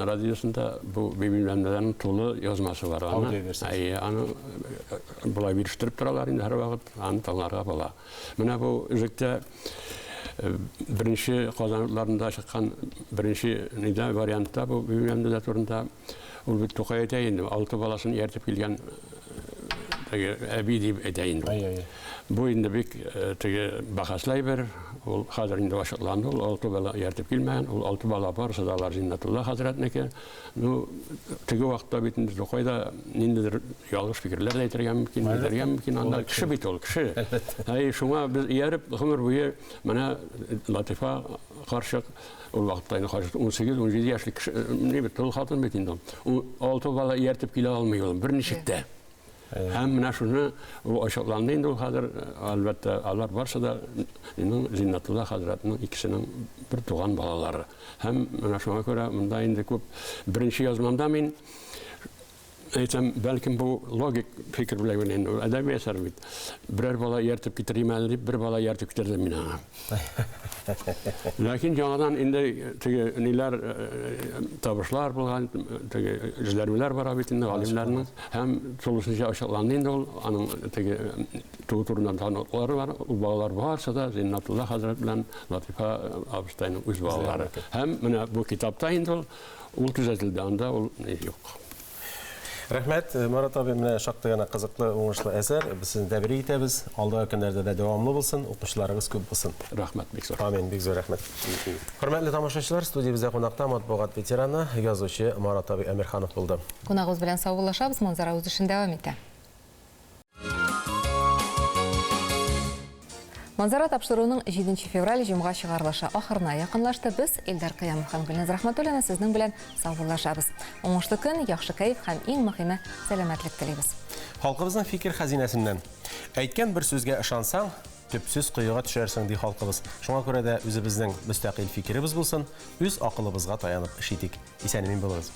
радиосында бу библияләрнең тулы язмасы бар. Аны булай бирештиреп торалар инде һәр вакыт, аны тыңларга була. Менә бу үзектә беренче казанларында чыккан беренче нидә вариантта бу библияләрдә турында ул бит Тукай әйтә инде, 6 баласын ияртеп килгән әби дип әйтә инде. Бу инде бик бахаслай бер, ул хәзер инде ачыкланды, ул 6 бала ияртеп килмәгән, ул 6 бала бар, садалар Зиннатулла хәзрәтнеке. Ну, теге вакытта бит инде Тукайда ниндидер ялгыш фикерләр дә әйтергә мөмкин, анда кеше бит ул, кеше. Шуңа без ияреп гомер буе менә Латифа карчык ул вакытта 18-17 яшьлек кеше, ни бит ул хатын бит инде. 6 бала ияртеп килә алмый ул берничектә. Һәм менә шуны ачыкланды инде ул хәзер, әлбәттә, алар барса да Зиннатулла хәзрәтнең икесенең бер туган балалары. Һәм менә шуңа күрә монда инде күп беренче язмамда мин әйтәм, бәлкем бу логик фикер белән инде әдәби әсәр бит. Берәр бала ияртеп китерим әле дип, бер бала ияртеп китердем мин аңа. Ләкин яңадан инде теге ниләр табышлар булган, теге эзләнүләр бара бит инде галимнәрнең, һәм тулысынча ачыкланды инде ул, аның теге турында таныклары бар, ул балалар барса да Зиннатулла хәзрәт белән Латифа абыстайның үз балалары. Һәм менә бу китапта инде ул төзәтелде, анда ул юк. Рәхмәт, Марат абый, менә шактый гына кызыклы, уңышлы әсәр. Без сезне тәбрик итәбез. Алдагы көннәрдә дә дәвамлы булсын, укучыларыгыз күп булсын. Рәхмәт, бик зур. Амин, бик зур рәхмәт. Хөрмәтле тамашачылар, студиябездә кунакта матбугат ветераны, язучы Марат абый Әмирханов булды. Кунагыбыз белән саубуллашабыз, манзара үз эшен дәвам итә. Манзара тапшыруның 7 февраль җомга чыгарылышы ахырына якынлашты. Без Илдар Кыямов һәм Гөлназ Рәхмәтуллина сезнең белән саубуллашабыз. Уңышлы көн, яхшы кайф һәм иң мөһиме сәламәтлек телибез. Халкыбызның фикер хәзинәсеннән әйткән бер сүзгә ышансаң, төпсез кыюга төшәрсең ди халкыбыз. Шуңа күрә дә үзебезнең мөстәкыйль фикеребез булсын, үз акылыбызга таянып эш итик. Исән-имин булыгыз.